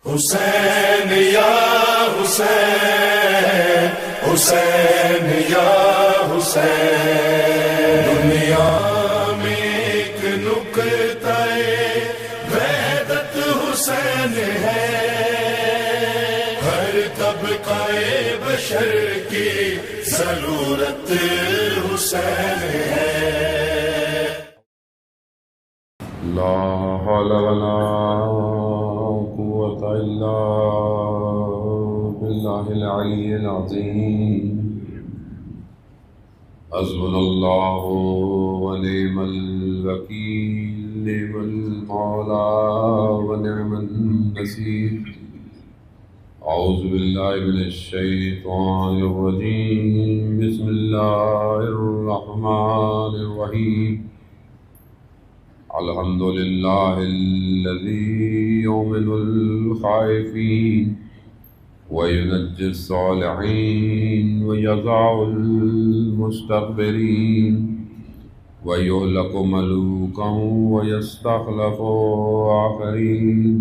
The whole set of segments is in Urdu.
حسین یا حسین، حسین یا حسین، دنیا میں ایک نقطہ وحدت حسین ہے، ہر طبقہ بشر کی ضرورت حسین ہے۔ لا حول ولا قوة إلا بالله العلي العظيم، حسبنا الله ونعم الوكيل، نعم المولى ونعم النصير۔ أعوذ بالله من الشيطان الرجيم، بسم الله الرحمن الرحيم۔ الحمد لله الذي يؤمن الخائفين وينجي الصالحين ويضع المستكبرين ويهلك ملوكا ويستخلف آخرين،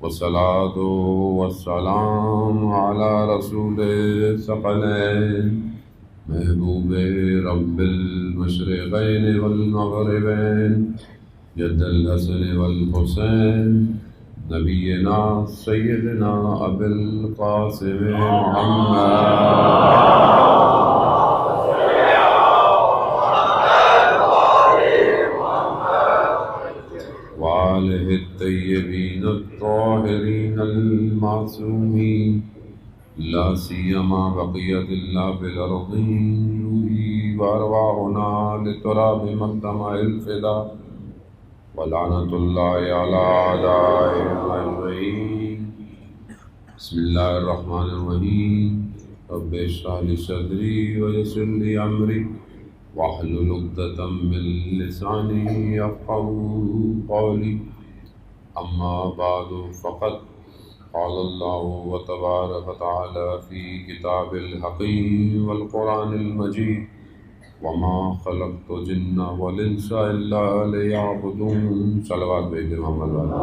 والصلاة والسلام على رسول الثقلين محبوب رب المشرقين والمغربين، جد الحسن والحسين، نبينا سيدنا أبي القاسم محمد وآله الطيبين الطاهرين المعصومين، لا سيما بقية الله في الأرضين، وأرواحنا لتراب مقدمة الفداء، ولعنة الله على أعدائنا أجمعين۔ بسم الله الرحمن الرحيم، رب اشرح لي صدري ويسر لي أمري واحلل عقدة من لساني يفقهوا قولي، أما بعد فقد قال الله وتبارك وتعالى في كتاب الحكيم والقرآن المجيد، وما خلقت الجن والإنس إلا ليعبدون۔ صلوات بھیجے محمد والا۔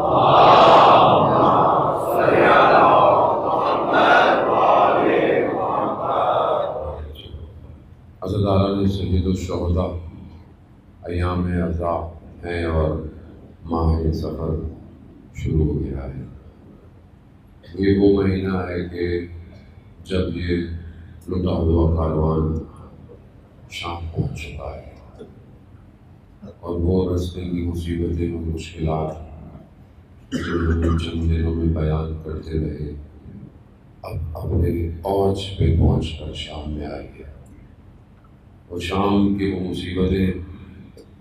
عزاداران سید الشہداء، ایام عزا ہیں اور ماہ سفر شروع ہو گیا ہے۔ یہ وہ مہینہ ہے کہ جب یہ لٹا ہوا کاروان شام پہنچ چکا ہے، اور وہ رستے کی مصیبتیں اور مشکلات جو ہم چند دنوں میں بیان کرتے رہے، اب اپنے اوج پہ پہنچ کر شام میں آئی ہے۔ اور شام کی وہ مصیبتیں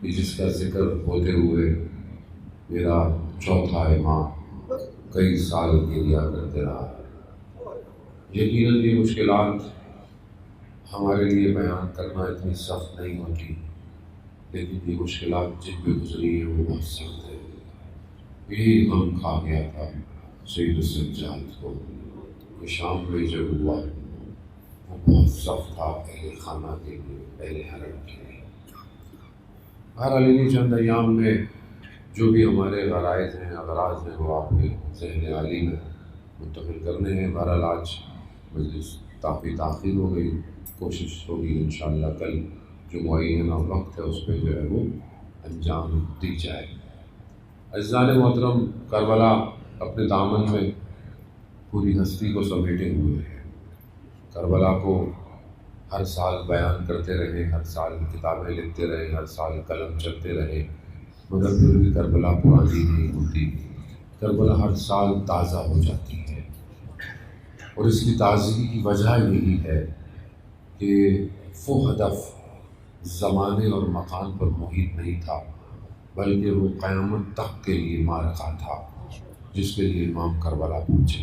جس کا ذکر ہوتے ہوئے میرا چوتھا ماہ کئی سال گریا کرتے رہا۔ یقیناً یہ مشکلات ہمارے لیے بیان کرنا اتنی سخت نہیں ہوتی، لیکن یہ مشکلات جن پہ گزری ہیں وہ بہت سخت ہے۔ یہی غم کھا گیا تھا سید السجاد کو کہ شام میں جب ہوا وہ بہت سخت تھا اہل خانہ کے لیے، اہل حرم کے لیے۔ بہرحال انہیں چند ایام میں جو بھی ہمارے غرائض ہیں، اغراض ہیں، وہ آپ کے ذہن عالی میں منتقل کرنے ہیں۔ بہرحال آج مجلس کافی تاخیر ہو گئی، کوشش ہوگی انشاءاللہ کل جو معینہ وقت ہے اس پہ جو ہے وہ انجام دی جائے۔ عزیزان محترم، کربلا اپنے دامن میں پوری ہستی کو سمیٹے ہوئے ہے۔ کربلا کو ہر سال بیان کرتے رہے، ہر سال کتابیں لکھتے رہے، ہر سال قلم چلتے رہے، مگر پھر بھی کربلا پرانی نہیں ہوتی۔ کربلا ہر سال تازہ ہو جاتی ہے، اور اس کی تازگی کی وجہ یہی ہے کہ وہ ہدف زمانے اور مکان پر محیط نہیں تھا، بلکہ وہ قیامت تک کے لیے معرکہ تھا جس کے لیے امام کربلا پہنچے۔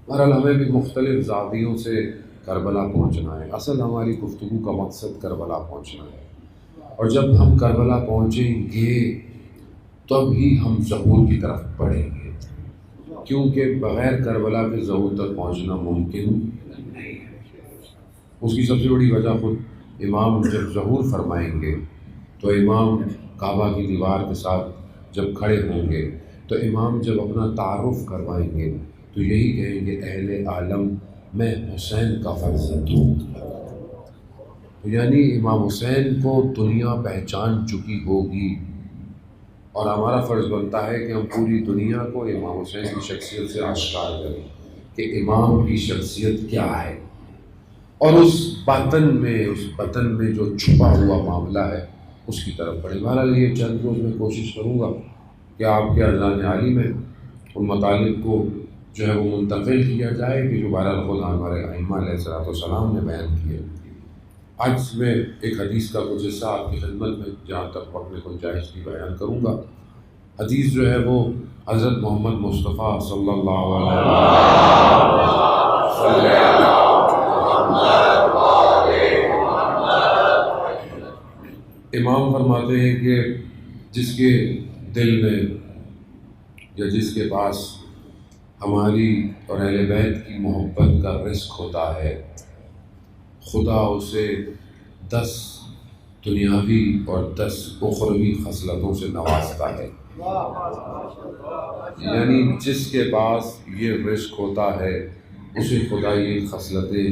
بہرحال ہمیں بھی مختلف زاویوں سے کربلا پہنچنا ہے۔ اصل ہماری گفتگو کا مقصد کربلا پہنچنا ہے، اور جب ہم کربلا پہنچیں گے تب ہی ہم ظہور کی طرف بڑھیں گے، کیونکہ بغیر کربلا کے ظہور تک پہنچنا ممکن نہیں ہے۔ اس کی سب سے بڑی وجہ خود امام جب ظہور فرمائیں گے تو امام کعبہ کی دیوار کے ساتھ جب کھڑے ہوں گے تو امام جب اپنا تعارف کروائیں گے تو یہی کہیں گے اہل عالم میں حسین کا فرزند ہوں. یعنی امام حسین کو دنیا پہچان چکی ہوگی، اور ہمارا فرض بنتا ہے کہ ہم پوری دنیا کو امام حسین کی شخصیت سے آشکار کریں کہ امام کی شخصیت کیا ہے، اور اس باطن میں جو چھپا ہوا معاملہ ہے اس کی طرف بڑھیں. بہرحال یہ چند روز میں کوشش کروں گا کہ آپ کے اذان عالی میں ان مطالب کو جو ہے وہ منتقل کیا جائے کہ جو بہرحال خود ہمارے ائمہ علیہ الصلوۃ والسلام نے بیان کیے. آج میں ایک حدیث کا کچھ حصہ آپ کی خدمت میں جہاں تک وقت میں گنجائش کی بیان کروں گا. حدیث جو ہے وہ حضرت محمد مصطفیٰ صلی اللہ علیہ وسلم امام فرماتے ہیں کہ جس کے دل میں یا جس کے پاس ہماری اور اہل بیت کی محبت کا رزق ہوتا ہے، خدا اسے 10 دنیاوی اور 10 اخروی خصلتوں سے نوازتا ہے. یعنی جس کے پاس یہ رزق ہوتا ہے اسے خدا یہ خصلتیں،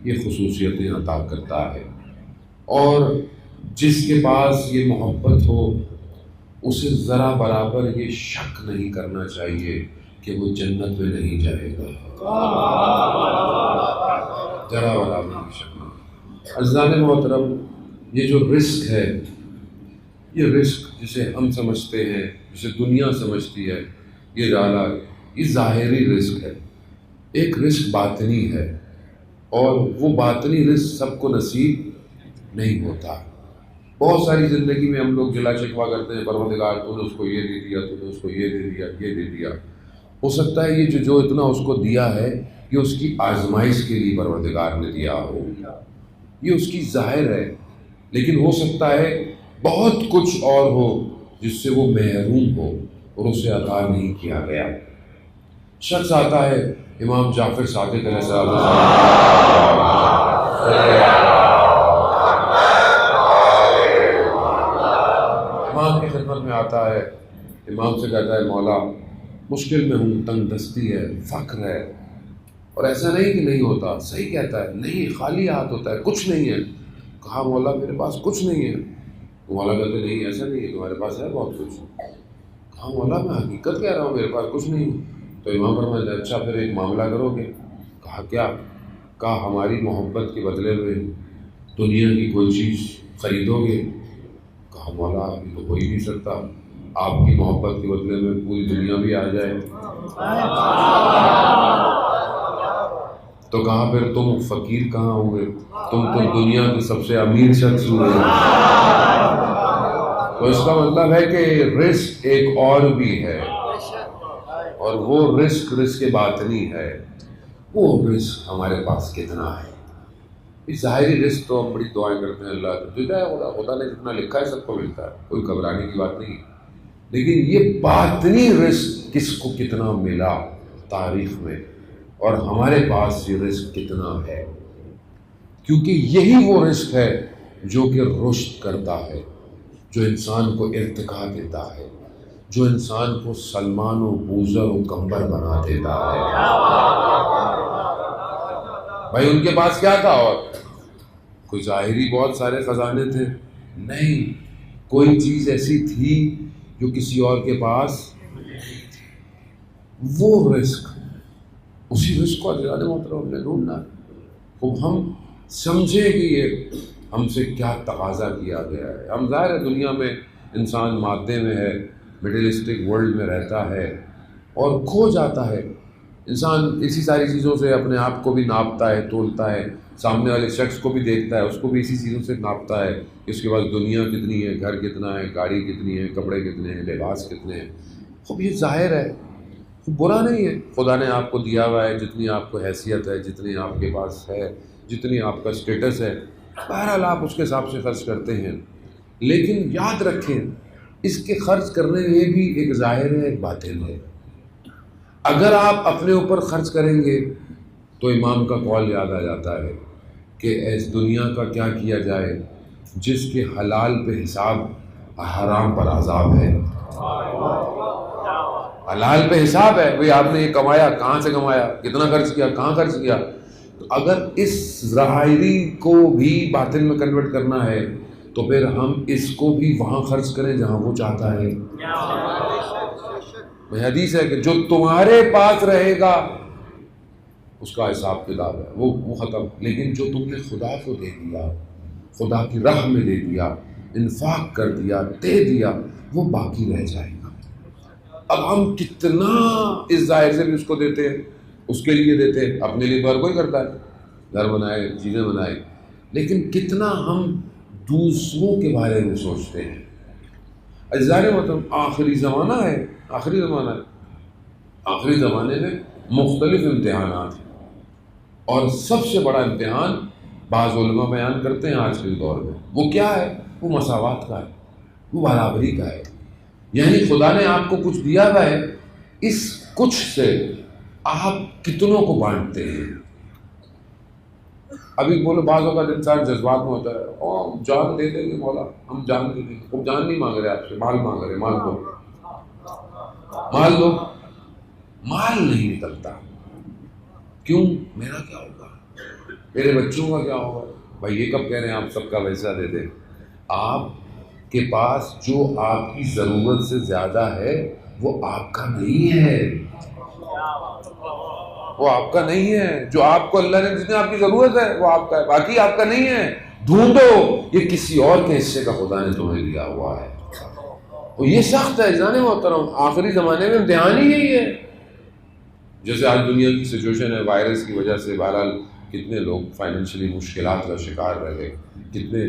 یہ خصوصیتیں عطا کرتا ہے، اور جس کے پاس یہ محبت ہو اسے ذرا برابر یہ شک نہیں کرنا چاہیے کہ وہ جنت میں نہیں جائے گا. ذرا برابر یہ شک نہیں. عزیزان محترم، یہ جو رزق ہے، یہ رزق جسے ہم سمجھتے ہیں، جسے دنیا سمجھتی ہے، یہ ظاہری رزق ہے. ایک رزق باطنی ہے، اور وہ باطنی رزق سب کو نصیب نہیں ہوتا. بہت ساری زندگی میں ہم لوگ گلا شکوہ کرتے ہیں، پروردگار تو نے اس کو یہ دے دیا، تو نے اس کو یہ دے دیا، یہ دے دیا. ہو سکتا ہے یہ جو اتنا اس کو دیا ہے یہ اس کی آزمائش کے لیے پروردگار نے دیا ہو، یہ اس کی ظاہر ہے، لیکن ہو سکتا ہے بہت کچھ اور ہو جس سے وہ محروم ہو اور اسے عطا نہیں کیا گیا. شخص آتا ہے امام جعفر صادق علیہ السلام امام کی خدمت میں آتا ہے، امام سے کہتا ہے مولا مشکل میں ہوں، تنگ دستی ہے، فقر ہے. اور ایسا نہیں کہ نہیں ہوتا، صحیح کہتا ہے، نہیں خالی ہاتھ ہوتا ہے، کچھ نہیں ہے. کہا مولا میرے پاس کچھ نہیں ہے. مولا کہتے نہیں ایسا نہیں ہے، تمہارے پاس ہے بہت کچھ. کہا مولا میں حقیقت کہہ رہا ہوں، میرے پاس کچھ نہیں. تو امام فرمایا اچھا پھر ایک معاملہ کرو گے. کہا کیا؟ کہا ہماری محبت کے بدلے میں دنیا کی کوئی چیز خریدو گے. کہا مولا یہ تو ہو ہی نہیں سکتا، آپ کی محبت کے بدلے میں پوری دنیا بھی آ جائے. تو کہا پھر تم فقیر کہاں ہوئے، تم تو دنیا کے سب سے امیر شخص ہوئے. تو اس کا مطلب ہے کہ رزق ایک اور بھی ہے، اور وہ رزق باطنی ہے. وہ رزق ہمارے پاس کتنا ہے؟ اس ظاہری رزق تو ہم بڑی دعائیں کرتے ہیں اللہ کو دیتا ہے، خدا نے جتنا لکھا ہے سب کو ملتا ہے، کوئی گھبرانے کی بات نہیں. لیکن یہ باطنی رزق کس کو کتنا ملا تاریخ میں، اور ہمارے پاس یہ رزق کتنا ہے؟ کیونکہ یہی وہ رزق ہے جو کہ رشد کرتا ہے، جو انسان کو ارتقا دیتا ہے، جو انسان کو سلمان و بوزر و کمبر بنا دیتا ہے. بھائی ان کے پاس کیا تھا؟ اور کوئی ظاہری بہت سارے خزانے تھے؟ نہیں، کوئی چیز ایسی تھی جو کسی اور کے پاس. وہ رزق، اسی رزق کو عزیزان محترم ہم نے ڈھونڈنا. خوب ہم سمجھے کہ یہ ہم سے کیا تقاضا کیا گیا ہے. ہم ظاہر ہے دنیا میں انسان مادے میں ہے، میٹیریلسٹک ورلڈ میں رہتا ہے اور کھو جاتا ہے. انسان اسی ساری چیزوں سے اپنے آپ کو بھی ناپتا ہے، تولتا ہے، سامنے والے شخص کو بھی دیکھتا ہے، اس کو بھی اسی چیزوں سے ناپتا ہے کہ اس کے پاس دنیا کتنی ہے، گھر کتنا ہے، گاڑی کتنی ہے، کپڑے کتنے ہیں، لباس کتنے ہیں. خوب یہ ظاہر ہے، برا نہیں ہے. خدا نے آپ کو دیا ہوا ہے، جتنی آپ کو حیثیت ہے، جتنی آپ کے پاس ہے، جتنی آپ کا اسٹیٹس ہے، بہرحال آپ اس کے حساب سے خرچ کرتے ہیں. لیکن یاد رکھیں اس کے خرچ کرنے میں بھی ایک ظاہر ہے، ایک باطن ہے. اگر آپ اپنے اوپر خرچ کریں گے تو امام کا قول یاد آ جاتا ہے کہ اس دنیا کا کیا کیا جائے جس کے حلال پہ حساب، حرام پر عذاب ہے. حلال پہ حساب ہے، بھئی آپ نے یہ کمایا، کہاں سے کمایا، کتنا خرچ کیا، کہاں خرچ کیا. تو اگر اس ظاہری کو بھی باطن میں کنورٹ کرنا ہے تو پھر ہم اس کو بھی وہاں خرچ کریں جہاں وہ چاہتا ہے. حدیث ہے کہ جو تمہارے پاس رہے گا اس کا حساب کتاب ہے، وہ ختم. لیکن جو تم نے خدا کو دے دیا، خدا کی راہ میں دے دیا، انفاق کر دیا، دے دیا، وہ باقی رہ جائے گا. اب ہم کتنا اس ظاہر سے بھی اس کو دیتے ہیں، اس کے لیے دیتے ہیں، اپنے لیے تو ہر کوئی کرتا ہے، گھر بنائے، چیزیں بنائے، لیکن کتنا ہم دوسروں کے بارے میں سوچتے ہیں. ظاہر مطلب آخری زمانہ ہے، آخری زمانہ ہے. آخری زمانے میں مختلف امتحانات ہیں، اور سب سے بڑا امتحان بعض علماء بیان کرتے ہیں آج کے دور میں، وہ کیا ہے؟ وہ مساوات کا ہے، وہ برابری کا ہے. یعنی خدا نے آپ کو کچھ دیا ہوا ہے، اس کچھ سے آپ کتنوں کو بانٹتے ہیں. ابھی بولو بعض اوقات انسان جذبات میں ہوتا ہے، او جان دے دیں گے مولا، ہم جان دے دیں گے. وہ جان نہیں مانگ رہے آپ سے، مال مانگ رہے. مال دو، مال دو. مال نہیں نکلتا. کیوں؟ میرا کیا ہوگا، میرے بچوں کا کیا ہوگا. بھائی یہ کب کہہ رہے ہیں آپ سب کا ویسا دے دیں؟ آپ کے پاس جو آپ کی ضرورت سے زیادہ ہے وہ آپ کا نہیں ہے، وہ آپ کا نہیں ہے. جو آپ کو اللہ نے جتنے آپ کی ضرورت ہے وہ آپ کا ہے، باقی آپ کا نہیں ہے. ڈھونڈو، یہ کسی اور کے حصے کا خدا نے تمہیں دیا ہوا ہے. اور یہ سخت ہے جانے محترم، آخری زمانے میں امتحان ہی یہی ہے. جیسے آج دنیا کی سچویشن ہے، وائرس کی وجہ سے بہرحال کتنے لوگ فائنینشلی مشکلات کا شکار رہے، کتنے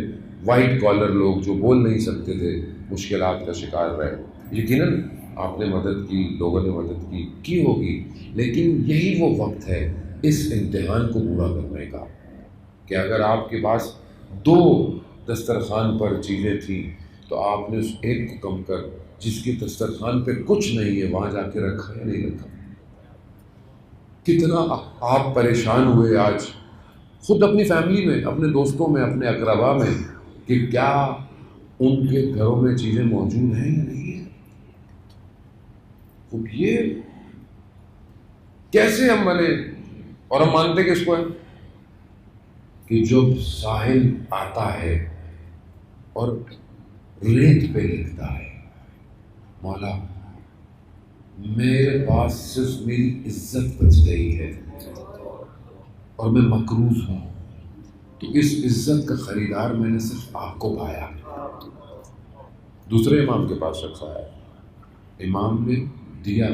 وائٹ کالر لوگ جو بول نہیں سکتے تھے مشکلات کا شکار رہے. یقیناً آپ نے مدد کی، لوگوں نے مدد کی ہوگی، لیکن یہی وہ وقت ہے اس امتحان کو پورا کرنے کا کہ اگر آپ کے پاس 2 دسترخوان پر چیزیں تھیں تو آپ نے اس ایک کو کم کر جس کی دسترخوان پہ کچھ نہیں ہے وہاں جا کے رکھا یا نہیں رکھا. کتنا آپ پریشان ہوئے آج خود اپنی فیملی میں، اپنے دوستوں میں، اپنے اقربا میں، کہ کیا ان کے گھروں میں چیزیں موجود ہیں یا نہیں ہیں. اب یہ کیسے ہم بنے؟ اور ہم مانتے کہ اس کو ہے کہ جب ساحل آتا ہے اور ریت پہ لکھتا ہے مولا میرے پاس صرف میری عزت بچ گئی ہے اور میں مقروض ہوں، تو اس عزت کا خریدار میں نے صرف آپ کو پایا. دوسرے امام کے پاس شخص آیا، امام نے دیا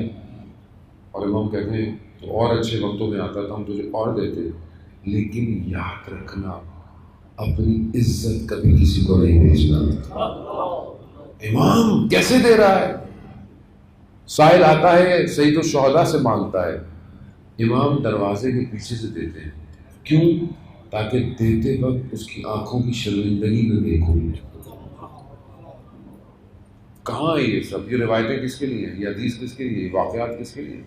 اور امام کہتے ہیں تو اور اچھے وقتوں میں آتا تھا ہم تجھے اور دیتے، لیکن یاد رکھنا اپنی عزت کبھی کسی کو نہیں بھیجنا. امام کیسے دے رہا ہے؟ سائل آتا ہے سید الشہداء سے مانگتا ہے، امام دروازے کے پیچھے سے دیتے ہیں. کیوں؟ تاکہ دیتے وقت اس کی آنکھوں کی شرمندگی میں دیکھوں. کہاں ہے یہ سب؟ یہ روایتیں کس کے لیے ہیں؟ یہ حدیث کس کے لیے؟ یہ واقعات کس کے لیے؟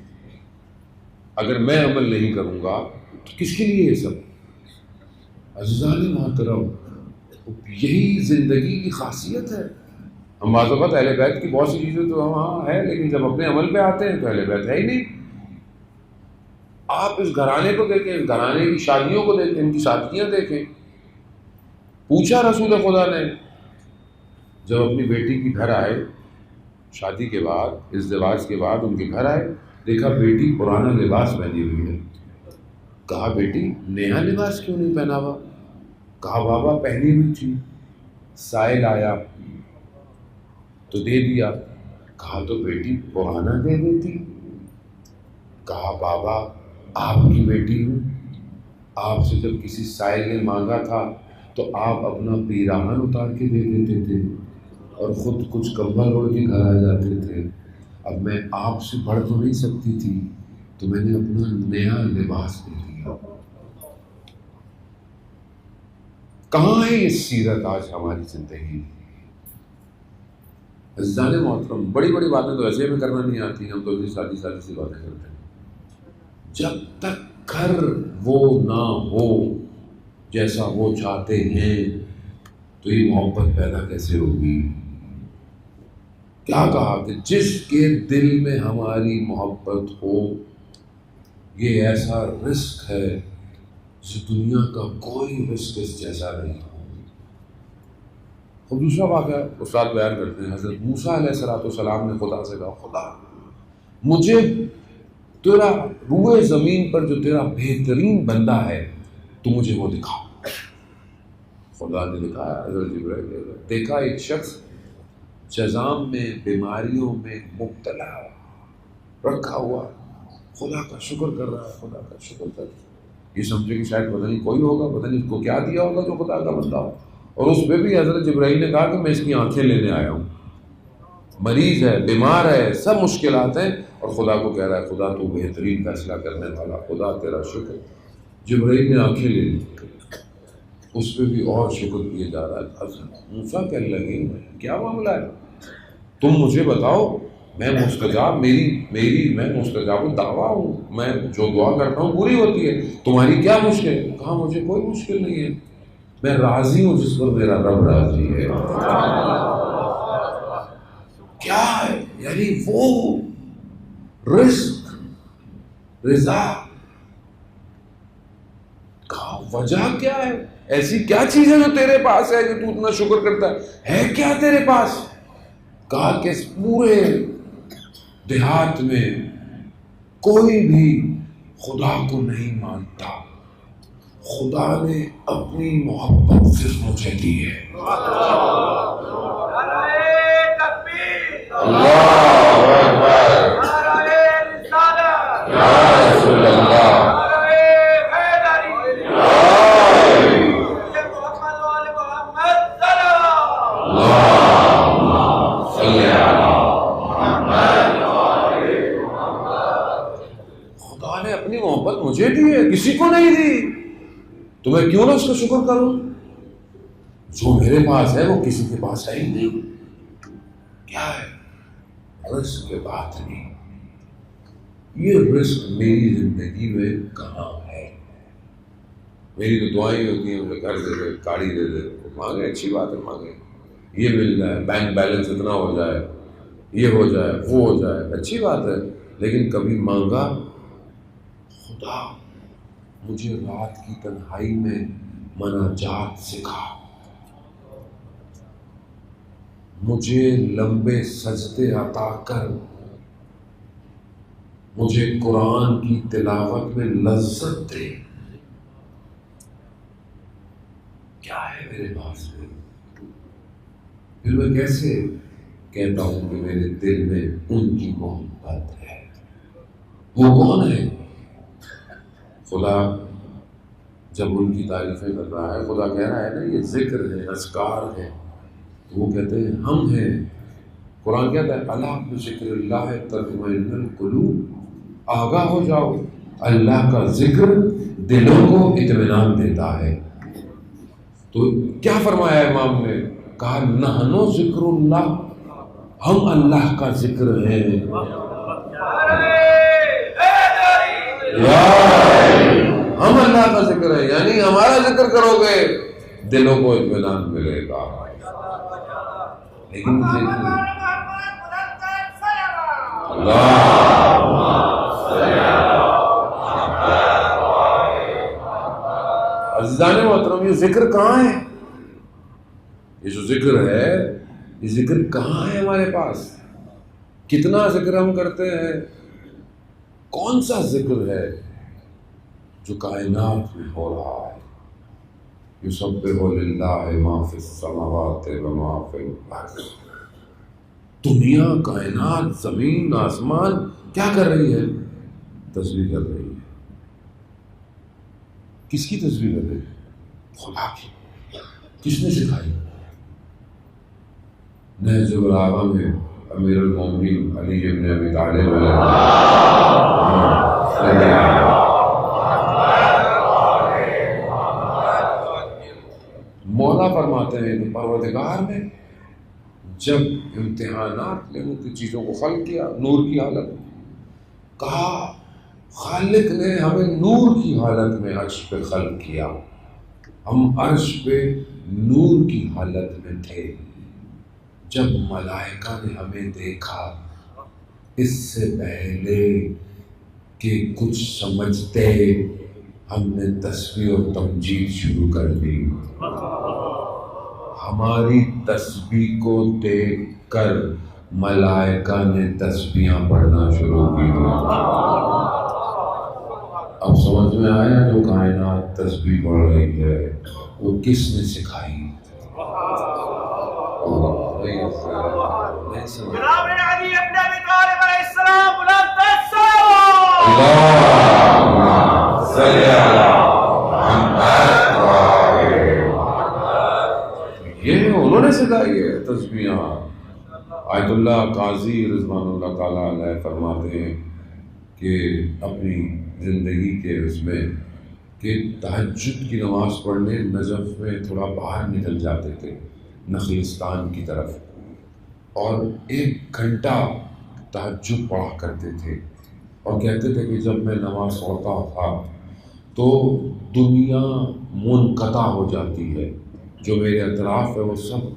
اگر میں عمل نہیں کروں گا تو کس کے لیے یہ سب؟ عزیزان محترم، یہی زندگی کی خاصیت ہے. ہم بعض اوقات اہل بیت کی بہت سی چیزیں تو ہاں ہے، لیکن جب اپنے عمل پہ آتے ہیں تو اہل بیت ہے ہی نہیں. آپ اس گھرانے کو دیکھیں، اس گھرانے کی شادیوں کو دیکھیں، ان کی شادیاں دیکھیں. پوچھا رسول خدا نے جب اپنی بیٹی کی گھر آئے شادی کے بعد، ازدواج کے بعد ان کے گھر آئے، دیکھا بیٹی پرانا لباس پہنی ہوئی ہے. کہا بیٹی نیا لباس کیوں نہیں پہنا ہوا؟ کہا بابا پہنی ہوئی تھی. سائل آیا تو دے دیا. کہا تو بیٹی پرانا دے دیتی. کہا بابا آپ کی بیٹی ہوں، آپ سے جب کسی سائل نے مانگا تھا تو آپ اپنا پیراہن اتار کے دے دیتے تھے اور خود کچھ کمبل اوڑھ کے گھر آ جاتے تھے. اب میں آپ سے بڑھ تو نہیں سکتی تھی تو میں نے اپنا نیا لباس دے دیا. کہاں ہے یہ سیرت آج ہماری زندگی؟ عزیزان محترم، بڑی بڑی باتیں تو ایسے ہمیں کرنا نہیں آتی، ہم تو سادی سی باتیں کرتے ہیں. جب تک گھر وہ نہ ہو جیسا وہ چاہتے ہیں تو یہ محبت پیدا کیسے ہوگی؟ کیا کہا کہ جس کے دل میں ہماری محبت ہو، یہ ایسا رزق ہے جو دنیا کا کوئی رزق اس جیسا نہیں ہو۔ اور دوسرا واقعہ استاد بیان کرتے ہیں، حضرت موسیٰ علیہ السلام نے خدا سے کہا، خدا مجھے تیرا روئے زمین پر جو تیرا بہترین بندہ ہے تو مجھے وہ دکھا۔ خدا نے دکھایا، حضرت جبرائیل نے دیکھا ایک شخص جزام میں، بیماریوں میں مبتلا رکھا ہوا، خدا کا شکر کر رہا ہے، خدا کا شکر کر رہا ہے۔ یہ سمجھے کہ شاید پتہ نہیں کوئی ہوگا، پتہ نہیں اس کو کیا دیا ہوگا جو خدا کا بندہ ہو۔ اور اس پہ بھی حضرت جبرائیل نے کہا کہ میں اس کی آنکھیں لینے آیا ہوں، مریض ہے، بیمار ہے، سب مشکلات ہیں، اور خدا کو کہہ رہا ہے خدا تو بہترین فیصلہ کرنے والا، خدا تیرا شکر۔ جبرائیل نے آنکھیں لے لی، اس پہ بھی اور شکر کیے جا رہا ہے۔ حضرت موسیٰ کہنے لگے کیا معاملہ ہے، تم مجھے بتاؤ، میں مستجاب، میں مستجاب الدعویٰ ہوں، میں جو دعا کرتا ہوں پوری ہوتی ہے، تمہاری کیا مشکل ہے؟ کہا مجھے کوئی مشکل نہیں ہے، میں راضی ہوں جس پر میرا رب راضی ہے۔ کیا ہے؟ یعنی وہ رزق، رضا کا وجہ کیا ہے؟ ایسی کیا چیز ہے جو تیرے پاس ہے جو تو اتنا شکر کرتا ہے کیا تیرے پاس؟ کہا کہ اس پورے دیہات میں کوئی بھی خدا کو نہیں مانتا، خدا نے اپنی محبت صرف مجھے دی ہے۔ اللہ اکبر، یا رسول اللہ، خدا نے اپنی محبت مجھے دی ہے، کسی کو نہیں دی، تو میں کیوں نہ اس کا شکر کروں؟ جو میرے پاس ہے وہ کسی کے پاس ہے ہی نہیں۔ کیا ہے؟ رزق کے بات نہیں، یہ رزق میری زندگی میں کہاں ہے؟ میری تو دعائیں ہوتی ہیں، مجھے گھر دے دے، گاڑی دے دے، مانگے اچھی بات ہے، مانگے یہ مل جائے، بینک بیلنس اتنا ہو جائے، یہ ہو جائے، وہ ہو جائے، اچھی بات ہے، لیکن کبھی مانگا خدا مجھے رات کی تنہائی میں مناجات سکھا، مجھے لمبے سجدے عطا کر، مجھے قرآن کی تلاوت میں لذت دے۔ کیا ہے میرے پاس میں؟ پھر میں کیسے کہتا ہوں کہ میرے دل میں ان کی محبت ہے؟ وہ کون ہے؟ خدا جب ان کی تعریفیں کر رہا ہے، خدا کہہ رہا ہے نا یہ ذکر ہے، اذکار ہے، تو وہ کہتے ہیں ہم ہیں۔ قرآن کہتا ہے الا بذکر اللہ تطمئن القلوب، آگاہ ہو جاؤ، اللہ کا ذکر دلوں کو اطمینان دیتا ہے۔ تو کیا فرمایا امام نے؟ کہا نحنو ذکر اللہ، ہم اللہ کا ذکر ہیں۔ ہم اللہ کا ذکر ہے، یعنی ہمارا ذکر کرو گے دلوں کو اطمینان ملے گا۔ لیکن عزیزان محترم، یہ ذکر کہاں ہے؟ یہ جو ذکر ہے، یہ ذکر کہاں ہے ہمارے پاس؟ کتنا ذکر ہم کرتے ہیں؟ کون سا ذکر ہے جو کائنات میں ہو رہا ہے؟ یسبح للہ ما فی السماوات و ما فی الارض، دنیا، کائنات، زمین، آسمان کیا کر رہی ہے؟ تسبیح کر رہی ہے۔ کس کی تسبیح کر رہی ہے؟ خدا کی۔ کس نے سکھائی؟ نہج البلاغہ میں امیر المومنین علی بن ابی طالب مولا فرماتے ہیں کہ پروردگار نے جب امتحانات میں ان چیزوں کو خلق کیا، نور کی حالت میں، کہا خالق نے ہمیں نور کی حالت میں عرش پہ خلق کیا، ہم عرش پہ نور کی حالت میں تھے، جب ملائکہ نے ہمیں دیکھا اس سے پہلے کہ کچھ سمجھتے ہم نے تسبیح اور تمجید شروع کر دی. ہماری تسبیح کو دیکھ کر ملائکہ نے تسبیحاں پڑھنا شروع کی. اب سمجھ میں آیا جو کائنات تسبیح پڑھ رہی ہے وہ کس نے سکھائی؟ جناب علی ابن ابی طالب علیہ السلام بلند یہ انہوں نے سکھائی ہے تسبیحاں. آیت اللہ قاضی رضوان اللہ تعالیٰ علیہ فرماتے ہیں کہ اپنی زندگی کے اس میں کہ تہجد کی نماز پڑھنے نجف میں تھوڑا باہر نکل جاتے تھے نخلستان کی طرف اور 1 گھنٹہ تہجد پڑھا کرتے تھے اور کہتے تھے کہ جب میں نماز پڑھتا تھا تو دنیا منقطع ہو جاتی ہے، جو میرے اطراف ہے وہ سب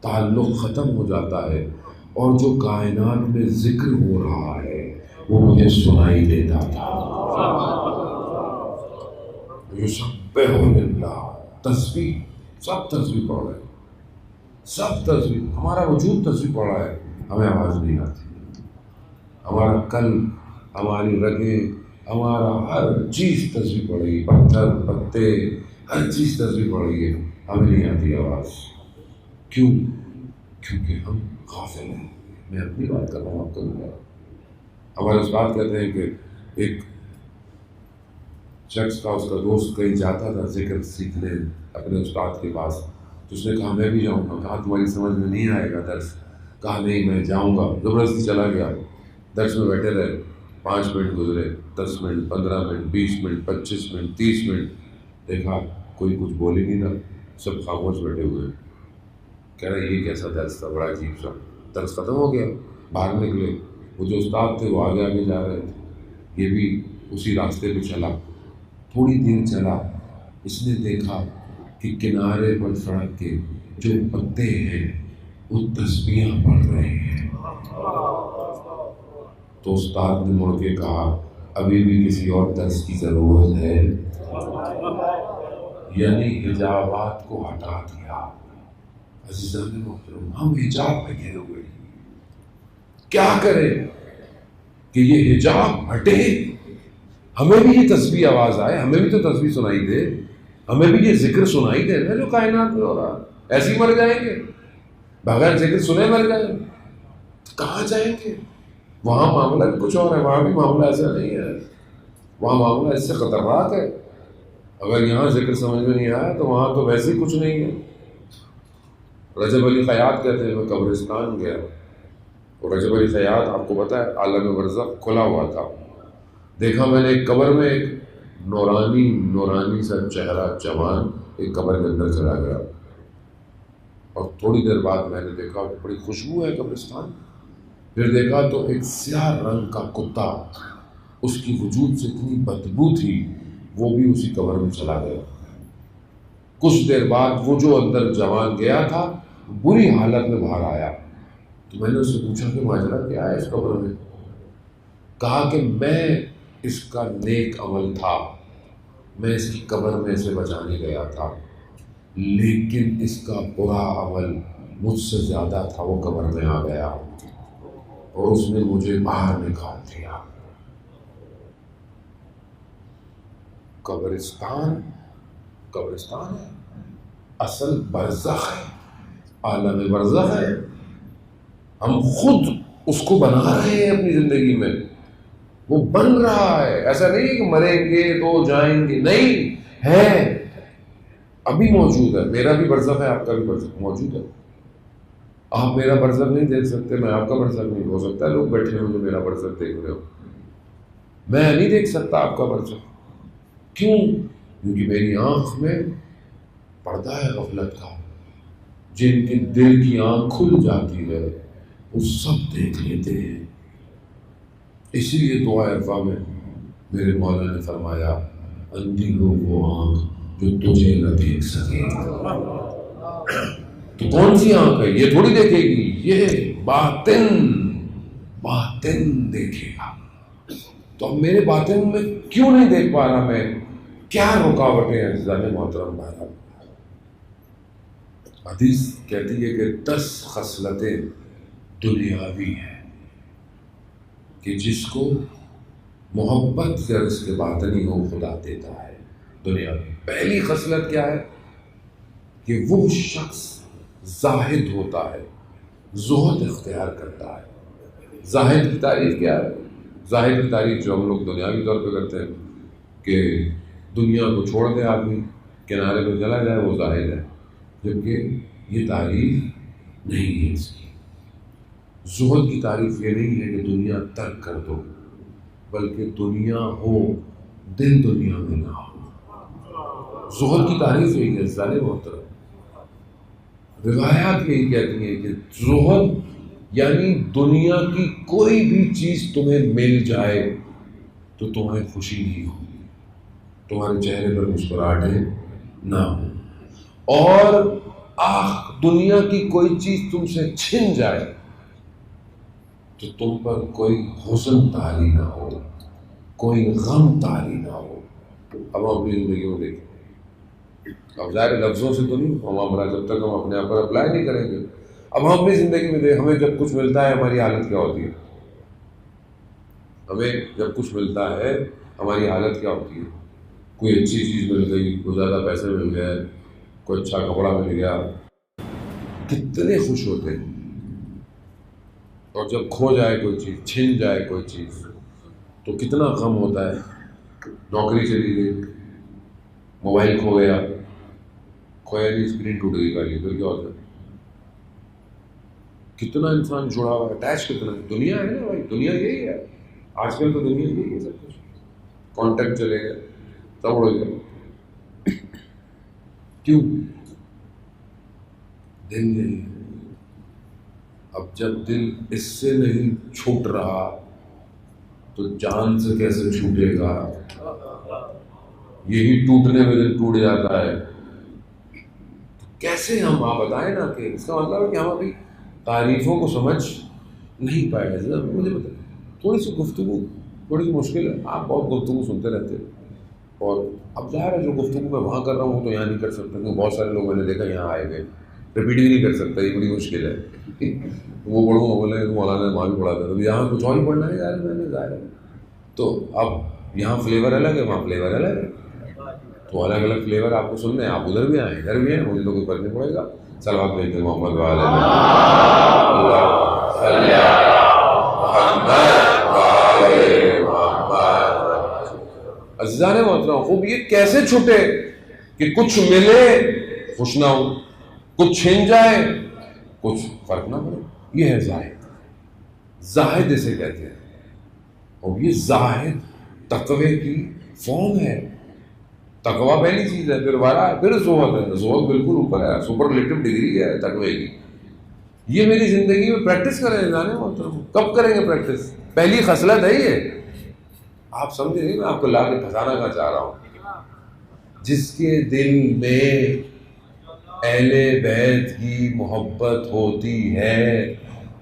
تعلق ختم ہو جاتا ہے اور جو کائنات میں ذکر ہو رہا ہے وہ مجھے سنائی دیتا تھا. یسبح للہ، تسبیح، سب تسبیح پڑھ رہے ہیں، سب تسبیح، ہمارا وجود تسبیح پڑھ رہا ہے، ہمیں آواز نہیں آتی. ہمارا قلب، ہماری رگیں، ہمارا ہر چیز تسبیح پڑھ رہی ہے، پتھر پتے ہر چیز تسبیح پڑھ رہی ہے، ہمیں نہیں آتی آواز. کیوں؟ کیونکہ ہم غافل ہیں. میں اپنی بات کر رہا ہوں، آپ کو نہیں. ہمارے استاد کہتے ہیں کہ ایک شخص کا، اس کا دوست کہیں جاتا تھا ذکر سیکھنے اپنے استاد کے پاس، تو اس نے کہا میں بھی جاؤں گا. کہا تمہاری سمجھ میں نہیں آئے گا درس. کہا نہیں میں جاؤں گا. زبردستی چلا گیا. درس میں بیٹھے رہے، 5 منٹ گزرے، 10 minute, 15 minute, 20 minute, 25 minute, 30 minute. دیکھا کوئی کچھ بول ہی نہیں رہا، سب خاموش بیٹھے ہوئے. کہہ رہا یہ کیسا درس تھا، بڑا عجیب سا. درس ختم ہو گیا، باہر نکلے. وہ جو استاد تھے وہ آگے آگے جا رہے تھے، یہ بھی اسی راستے پہ چلا. تھوڑی دیر چلا، اس نے دیکھا کہ کنارے پر سڑک کے جو پتے ہیں وہ تسبیحاں پڑھ رہے ہیں. تو استاد نے مڑ کے کہا ابھی بھی کسی اور درس کی ضرورت ہے؟ یعنی حجابات کو ہٹا دیا. عزیزان محترم، ہم حجاب پہ گھرے ہوئے، کیا کریں کہ یہ حجاب ہٹے، ہمیں بھی یہ تسبیح آواز آئے، ہمیں بھی تو تسبیح سنائی دے، ہمیں بھی یہ ذکر سنائی دے نا جو کائنات میں ہو رہا ہے. ایسے ہی مر جائیں گے، بغیر ذکر سنے مر جائیں گے، کہاں جائیں گے؟ وہاں معاملہ کچھ اور ہے، وہاں بھی معاملہ ایسا نہیں ہے، وہاں معاملہ اس سے خطرناک ہے. اگر یہاں ذکر سمجھ میں نہیں آیا تو وہاں تو ویسے ہی کچھ نہیں ہے. رجب علی خیاط کہتے ہیں میں قبرستان گیا، اور رجب علی خیاط آپ کو پتہ ہے عالم برزخ کھلا ہوا تھا. دیکھا میں نے ایک قبر میں ایک نورانی سا چہرہ جوان ایک قبر کے اندر چلا گیا، اور تھوڑی دیر بعد میں نے دیکھا بڑی خوشبو ہے قبرستان. پھر دیکھا تو ایک سیاہ رنگ کا کتا، اس کی وجود سے اتنی بدبو تھی، وہ بھی اسی قبر میں چلا گیا. کچھ دیر بعد وہ جو اندر جوان گیا تھا بری حالت میں باہر آیا. تو میں نے اس سے پوچھا کہ ماجرا کیا ہے اس قبر میں؟ کہا کہ میں اس کا نیک عمل تھا، میں اس کی قبر میں اسے بچانے گیا تھا، لیکن اس کا برا عمل مجھ سے زیادہ تھا، وہ قبر میں آ گیا اور اس نے مجھے باہر نکال دیا. قبرستان ہے، اصل برزخ ہے، عالم برزخ ہے. ہم خود اس کو بنا رہے ہیں اپنی زندگی میں، وہ بن رہا ہے. ایسا نہیں کہ مریں گے تو جائیں گے، نہیں ہے، ابھی موجود ہے. میرا بھی برزخ ہے، آپ کا بھی برزخ موجود ہے. آپ میرا برزخ نہیں دیکھ سکتے، میں آپ کا برزخ نہیں. ہو سکتا ہے لوگ بیٹھے ہوں جو میرا برزخ دیکھ رہے ہو، میں نہیں دیکھ سکتا آپ کا برزخ. کیوں؟ کیونکہ میری آنکھ میں پردہ ہے غفلت کا. جن کے دل کی آنکھ کھل جاتی ہے وہ سب دیکھ لیتے ہیں. اسی لیے دعا عرفہ میں میرے مولا نے فرمایا اندھی ہو وہ آنکھ جو تجھے نہ دیکھ سکے. تو کون سی آنکھ ہے؟ یہ تھوڑی دیکھے گی، یہ باطن دیکھے گا۔ تو اب میرے باطن میں کیوں نہیں دیکھ پا رہا میں؟ کیا رکاوٹیں ہیں عزیزان محترم بھائی؟ حدیث کہتی ہے کہ 10 خصلتیں دنیاوی ہیں کہ جس کو محبت سے رزق باطنی ہو خدا دیتا ہے دنیاوی۔ پہلی خصلت کیا ہے؟ کہ وہ شخص زاہد ہوتا ہے، زہد اختیار کرتا ہے۔ زاہد کی تعریف کیا ہے؟ زاہد کی تعریف جو ہم لوگ دنیاوی طور پہ کرتے ہیں کہ دنیا کو چھوڑ دے آدمی، کنارے پہ چلا جائے، وہ زاہد ہے، جبکہ یہ تعریف نہیں ہے اس کی۔ زہد کی تعریف یہ نہیں ہے کہ دنیا ترک کر دو، بلکہ دنیا ہو دل دنیا میں نہ ہو۔ زہد کی تعریف یہی ہے ظالم محترم۔ روایات یہی کہتی ہیں کہ زہد یعنی دنیا کی کوئی بھی چیز تمہیں مل جائے تو تمہیں خوشی نہیں ہوگی، تمہارے چہرے پر مسکراہٹیں نہ ہو، اور دنیا کی کوئی چیز تم سے چھن جائے تو تم پر کوئی حزن طاری نہ ہو، کوئی غم طاری نہ ہو۔ اب ہم اپنی زندگی میں دیکھیں، اب ظاہر لفظوں سے تو نہیں، ہمارا جب تک ہم اپنے آپ پر اپلائی نہیں کریں گے۔ اب ہم اپنی زندگی میں دیکھیں، ہمیں جب کچھ ملتا ہے ہماری حالت کیا ہوتی ہے؟ ہمیں جب کچھ ملتا ہے ہماری حالت کیا ہوتی ہے؟ کوئی اچھی چیز مل گئی، کوئی زیادہ پیسے مل گئے، کوئی اچھا کپڑا مل گیا، کتنے خوش ہوتے ہیں۔ اور جب کھو جائے کوئی چیز، چھن جائے کوئی چیز، تو کتنا غم ہوتا ہے۔ نوکری چلی گئی، موبائل کھو گیا، کھویا نہیں، اسکرین ٹوٹ گئی گاڑی، پھر کیا ہوتا ہے؟ کتنا انسان جڑا ہوا ہے، اٹیچ کتنا ہے۔ دنیا ہے نا بھائی، دنیا یہی ہے آج کل، تو دنیا یہی ہے، سب کچھ کانٹیکٹ چلے گئے، سب اڑ گئے۔ کیوں؟ دل نہیں ہے۔ اب جب دل اس سے نہیں چھوٹ رہا تو جان سے کیسے چھوٹے گا؟ یہی ٹوٹنے میں دل ٹوٹ جاتا ہے۔ کیسے ہم آپ بتائیں نا، کہ اس کا مطلب ہے کہ ہم ابھی تعریفوں کو سمجھ نہیں پائے۔ مجھے بتائیں، تھوڑی سی گفتگو تھوڑی سی مشکل ہے، آپ بہت گفتگو سنتے رہتے ہیں، اور اب ظاہر ہے جو گفتگو میں وہاں کر رہا ہوں وہ تو یہاں نہیں کر سکتا، کیونکہ بہت سارے لوگ میں نے دیکھا یہاں آئے ہوئے ریپیٹ بھی نہیں کر سکتا، یہ بڑی مشکل ہے۔ وہ پڑھوں گا، بولے مولانا نے وہاں بھی پڑھا تھا، تو یہاں کچھ اور ہی پڑھنا ہے یار، میں نے ظاہر ہے۔ تو اب یہاں فلیور الگ ہے، وہاں فلیور الگ ہے، تو الگ الگ فلیور آپ کو سننے ہیں، آپ ادھر بھی آئیں ادھر بھی ہیں، مجھے تو کوئی فرق نہیں پڑے گا۔ صلوات بھیجتے محمد وعلی عزیزان محترم، خوب یہ کیسے چھٹے کہ کچھ ملے خوش نہ ہو، کچھ چھن جائے کچھ فرق نہ پڑے؟ یہ ہے زاہد۔ زاہد اسے کہتے ہیں، اور یہ زاہد تقوی کی فارم ہے۔ تقوی پہلی چیز ہے، پھر ورا ہے، پھر زہد ہے۔ زہد بالکل اوپر ہے، سپرلیٹو ڈگری ہے تقوی کی۔ یہ میری زندگی میں پریکٹس کریں جانے محترم۔ کب کریں گے پریکٹس؟ پہلی خصلت ہے یہ۔ آپ سمجھے نہیں، میں آپ کو لا کے پھنسانا کا چاہ رہا ہوں۔ جس کے دل میں اہل بیت کی محبت ہوتی ہے،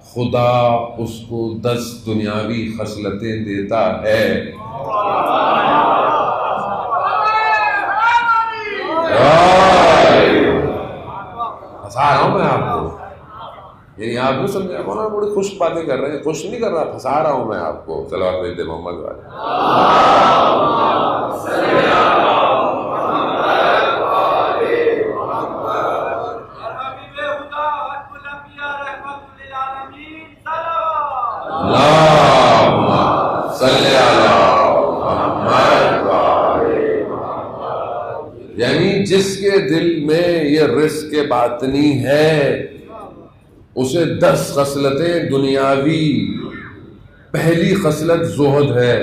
خدا اس کو 10 دنیاوی خصلتیں دیتا ہے۔ پھنسا رہا ہوں میں آپ کو، یعنی آپ نہیں سمجھا، مولانا بڑی خوش باتیں کر رہے ہیں، خوش نہیں کر رہا، پھنسا رہا ہوں میں آپ کو۔ صلوات بھیجتے محمد والے۔ یعنی جس کے دل میں یہ رزق باطنی ہے اسے 10 خصلتیں دنیاوی، پہلی خصلت زہد ہے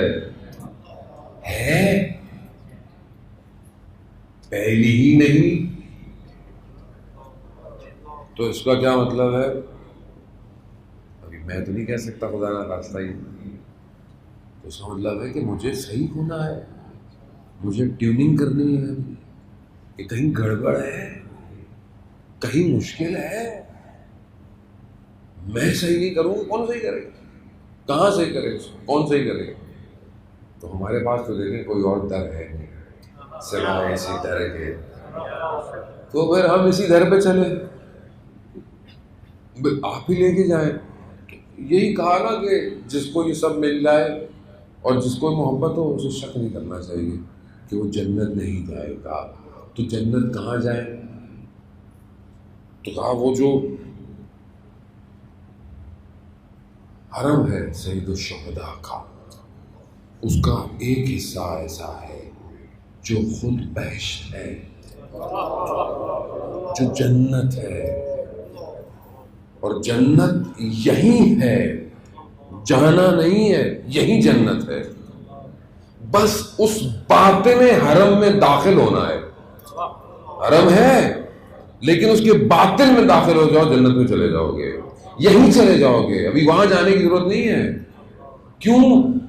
پہلی ہی نہیں، تو اس کا کیا مطلب ہے؟ ابھی میں تو نہیں کہہ سکتا خدا نہ خواستہ ہی، تو اس کا مطلب ہے کہ مجھے صحیح ہونا ہے، مجھے ٹیوننگ کرنی ہے کہ کہیں گڑبڑ ہے، کہیں مشکل ہے؟ میں صحیح نہیں کروں کون صحیح کرے گا؟ کہاں صحیح کرے گا؟ کون صحیح کرے گا؟ تو ہمارے پاس تو دیکھیں کوئی اور در ہے نہیں سوائے اسی در کے، تو پھر ہم اسی در پہ چلیں، آپ ہی لے کے جائیں۔ یہی کہا نا کہ جس کو یہ سب مل جائے اور جس کو محبت ہو اسے شک نہیں کرنا چاہیے کہ وہ جنت نہیں جائے گا۔ تو جنت کہاں جائے؟ تو کہا وہ جو حرم ہے سید الشہداء کا، اس کا ایک حصہ ایسا ہے جو خود بہشت ہے، جو جنت ہے، اور جنت یہی ہے، جانا نہیں ہے، یہی جنت ہے، بس اس باطن حرم میں داخل ہونا ہے۔ حرم ہے لیکن اس کے باطن میں داخل ہو جاؤ، جنت میں چلے جاؤ گے، یہیں چلے جاؤ گے، ابھی وہاں جانے کی ضرورت نہیں ہے۔ کیوں؟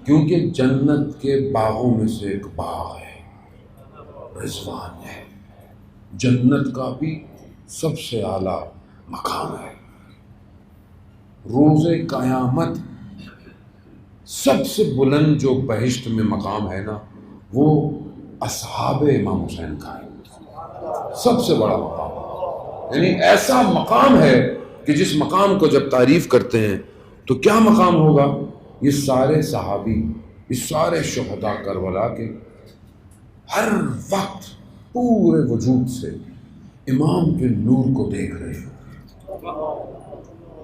کیونکہ جنت کے باغوں میں سے ایک باغ ہے، رضوان ہے، جنت کا بھی سب سے اعلیٰ مقام ہے۔ روز قیامت سب سے بلند جو بہشت میں مقام ہے نا، وہ اصحاب امام حسین کا ہے، سب سے بڑا مقام، یعنی ایسا مقام ہے کہ جس مقام کو جب تعریف کرتے ہیں تو کیا مقام ہوگا؟ یہ سارے صحابی، یہ سارے شہداء کربلا کے ہر وقت پورے وجود سے امام کے نور کو دیکھ رہے ہیں،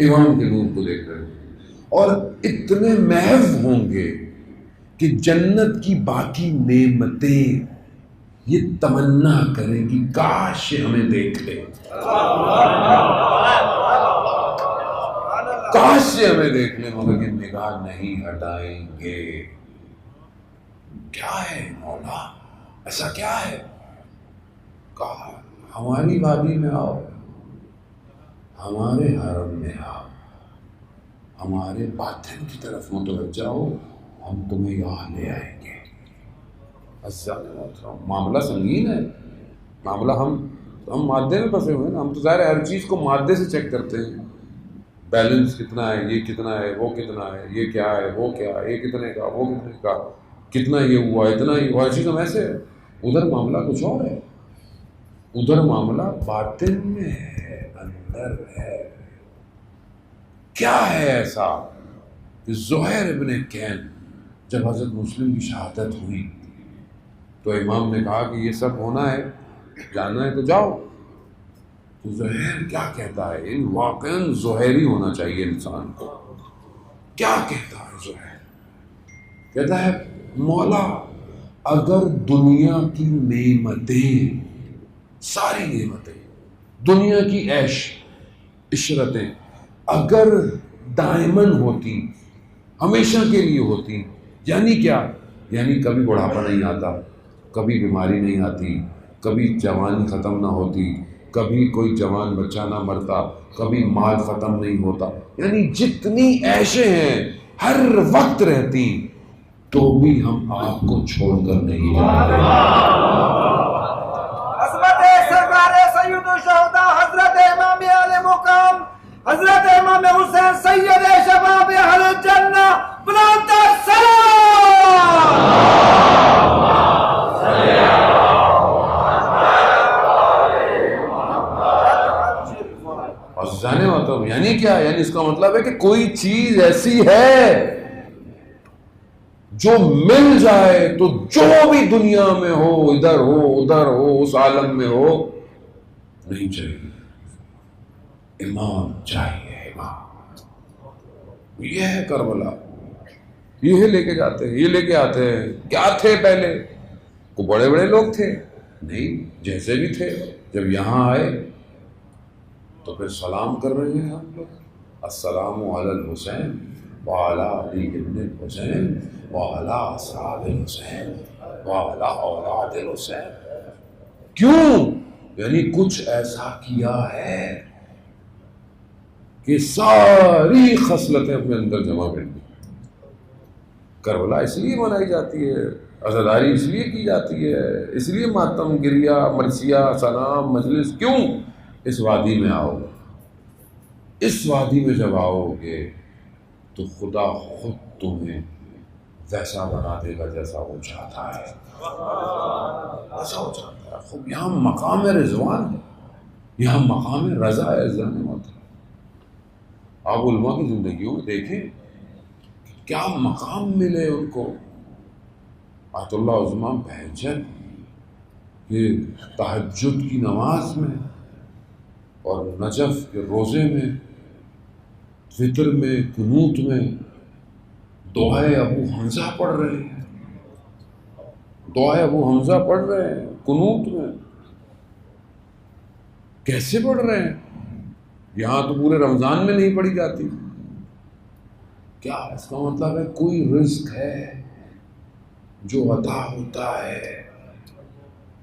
امام کے نور کو دیکھ رہے ہیں، اور اتنے محو ہوں گے کہ جنت کی باقی نعمتیں یہ تمنا کریں گی کاش ہمیں دیکھ لے، کاش سے ہمیں دیکھ لیں، مگر کہ نگاہ نہیں ہٹائیں گے۔ کیا ہے مولا، ایسا کیا ہے؟ کہا ہماری وادی میں آؤ، ہمارے حرم میں آؤ، ہمارے باطن کی طرف متوجہ ہو، ہم تمہیں یہاں لے آئیں گے۔ معاملہ سنگین ہے، معاملہ ہم مادے میں پھنسے ہوئے ہیں، ہم تو ظاہر ہر چیز کو مادے سے چیک کرتے ہیں، بیلنس کتنا ہے، یہ کتنا ہے، وہ کتنا ہے، یہ کیا ہے، وہ کیا ہے، یہ کتنے کا، وہ کتنے کا، کتنا یہ ہوا، اتنا ہی ہوا، چیز ہم ایسے ہے۔ ادھر معاملہ کچھ اور ہے، ادھر معاملہ باطن میں ہے، اندر ہے۔ کیا ہے ایسا کہ زہیر ابن کین جب حضرت مسلم کی شہادت ہوئی تو امام نے کہا کہ یہ سب ہونا ہے، جانا ہے تو جاؤ۔ تو زہیر کیا کہتا ہے؟ ان واقعاً زہیری ہونا چاہیے انسان کو۔ کیا کہتا ہے زہیر؟ کہتا ہے مولا اگر دنیا کی نعمتیں، ساری نعمتیں، دنیا کی عیش عشرتیں اگر دائمن ہوتی، ہمیشہ کے لیے ہوتی، یعنی کیا؟ یعنی کبھی بڑھاپا نہیں آتا، کبھی بیماری نہیں آتی، کبھی جوانی ختم نہ ہوتی، کبھی کوئی جوان بچہ نہ مرتا، کبھی مال ختم نہیں ہوتا، یعنی جتنی عیشیں ہیں ہر وقت رہتی، تو بھی ہم آپ کو چھوڑ کر نہیں جاتے۔ عظمت سرکار سید الشہداء حضرت امام علی مقام حضرت امام حسین سید شباب اہل الجنہ، بلند سلام۔ جانے ہوتا ہوں یعنی کیا؟ یعنی اس کا مطلب ہے کہ کوئی چیز ایسی ہے جو مل جائے تو جو بھی دنیا میں ہو، ادھر ہو ادھر ہو، اس عالم میں ہو، نہیں چاہیے، امام چاہیے، امام۔ یہ ہے کربلا، یہ لے کے جاتے ہیں، یہ لے کے آتے ہیں۔ کیا تھے پہلے؟ کو بڑے بڑے لوگ تھے؟ نہیں، جیسے بھی تھے، جب یہاں آئے تو پھر سلام کر رہے ہیں ہم لوگ، السلام علی الحسین وعلی علی ابن الحسین وعلی اصحاب الحسین وعلی اولاد الحسین۔ کیوں؟ یعنی کچھ ایسا کیا ہے کہ ساری خصلتیں اپنے اندر جمع کر دی۔ کربلا اس لیے منائی جاتی ہے، عزاداری اس لیے کی جاتی ہے، اس لیے ماتم گریا، مرثیہ، سلام، مجلس، کیوں؟ اس وادی میں آؤ، اس وادی میں جب آؤ گے تو خدا خود تمہیں ویسا بنا دے گا جیسا وہ چاہتا ہے، ایسا وہ چاہتا ہے۔ خوب یہاں مقام رضوان ہے، یہاں مقام رضا ہے۔ آپ علماء کی زندگیوں میں دیکھیں کیا مقام ملے ان کو۔ آیت اللہ عظمیٰ بہجت کہ تہجد کی نماز میں اور نجف کے روزے میں، فطر میں، قنوت میں دعائے ابو حمزہ پڑھ رہے ہیں، دعائے ابو حمزہ پڑھ رہے ہیں قنوت میں۔ کیسے پڑھ رہے ہیں؟ یہاں تو پورے رمضان میں نہیں پڑھی جاتی۔ کیا اس کا مطلب ہے کوئی رزق ہے جو عطا ہوتا ہے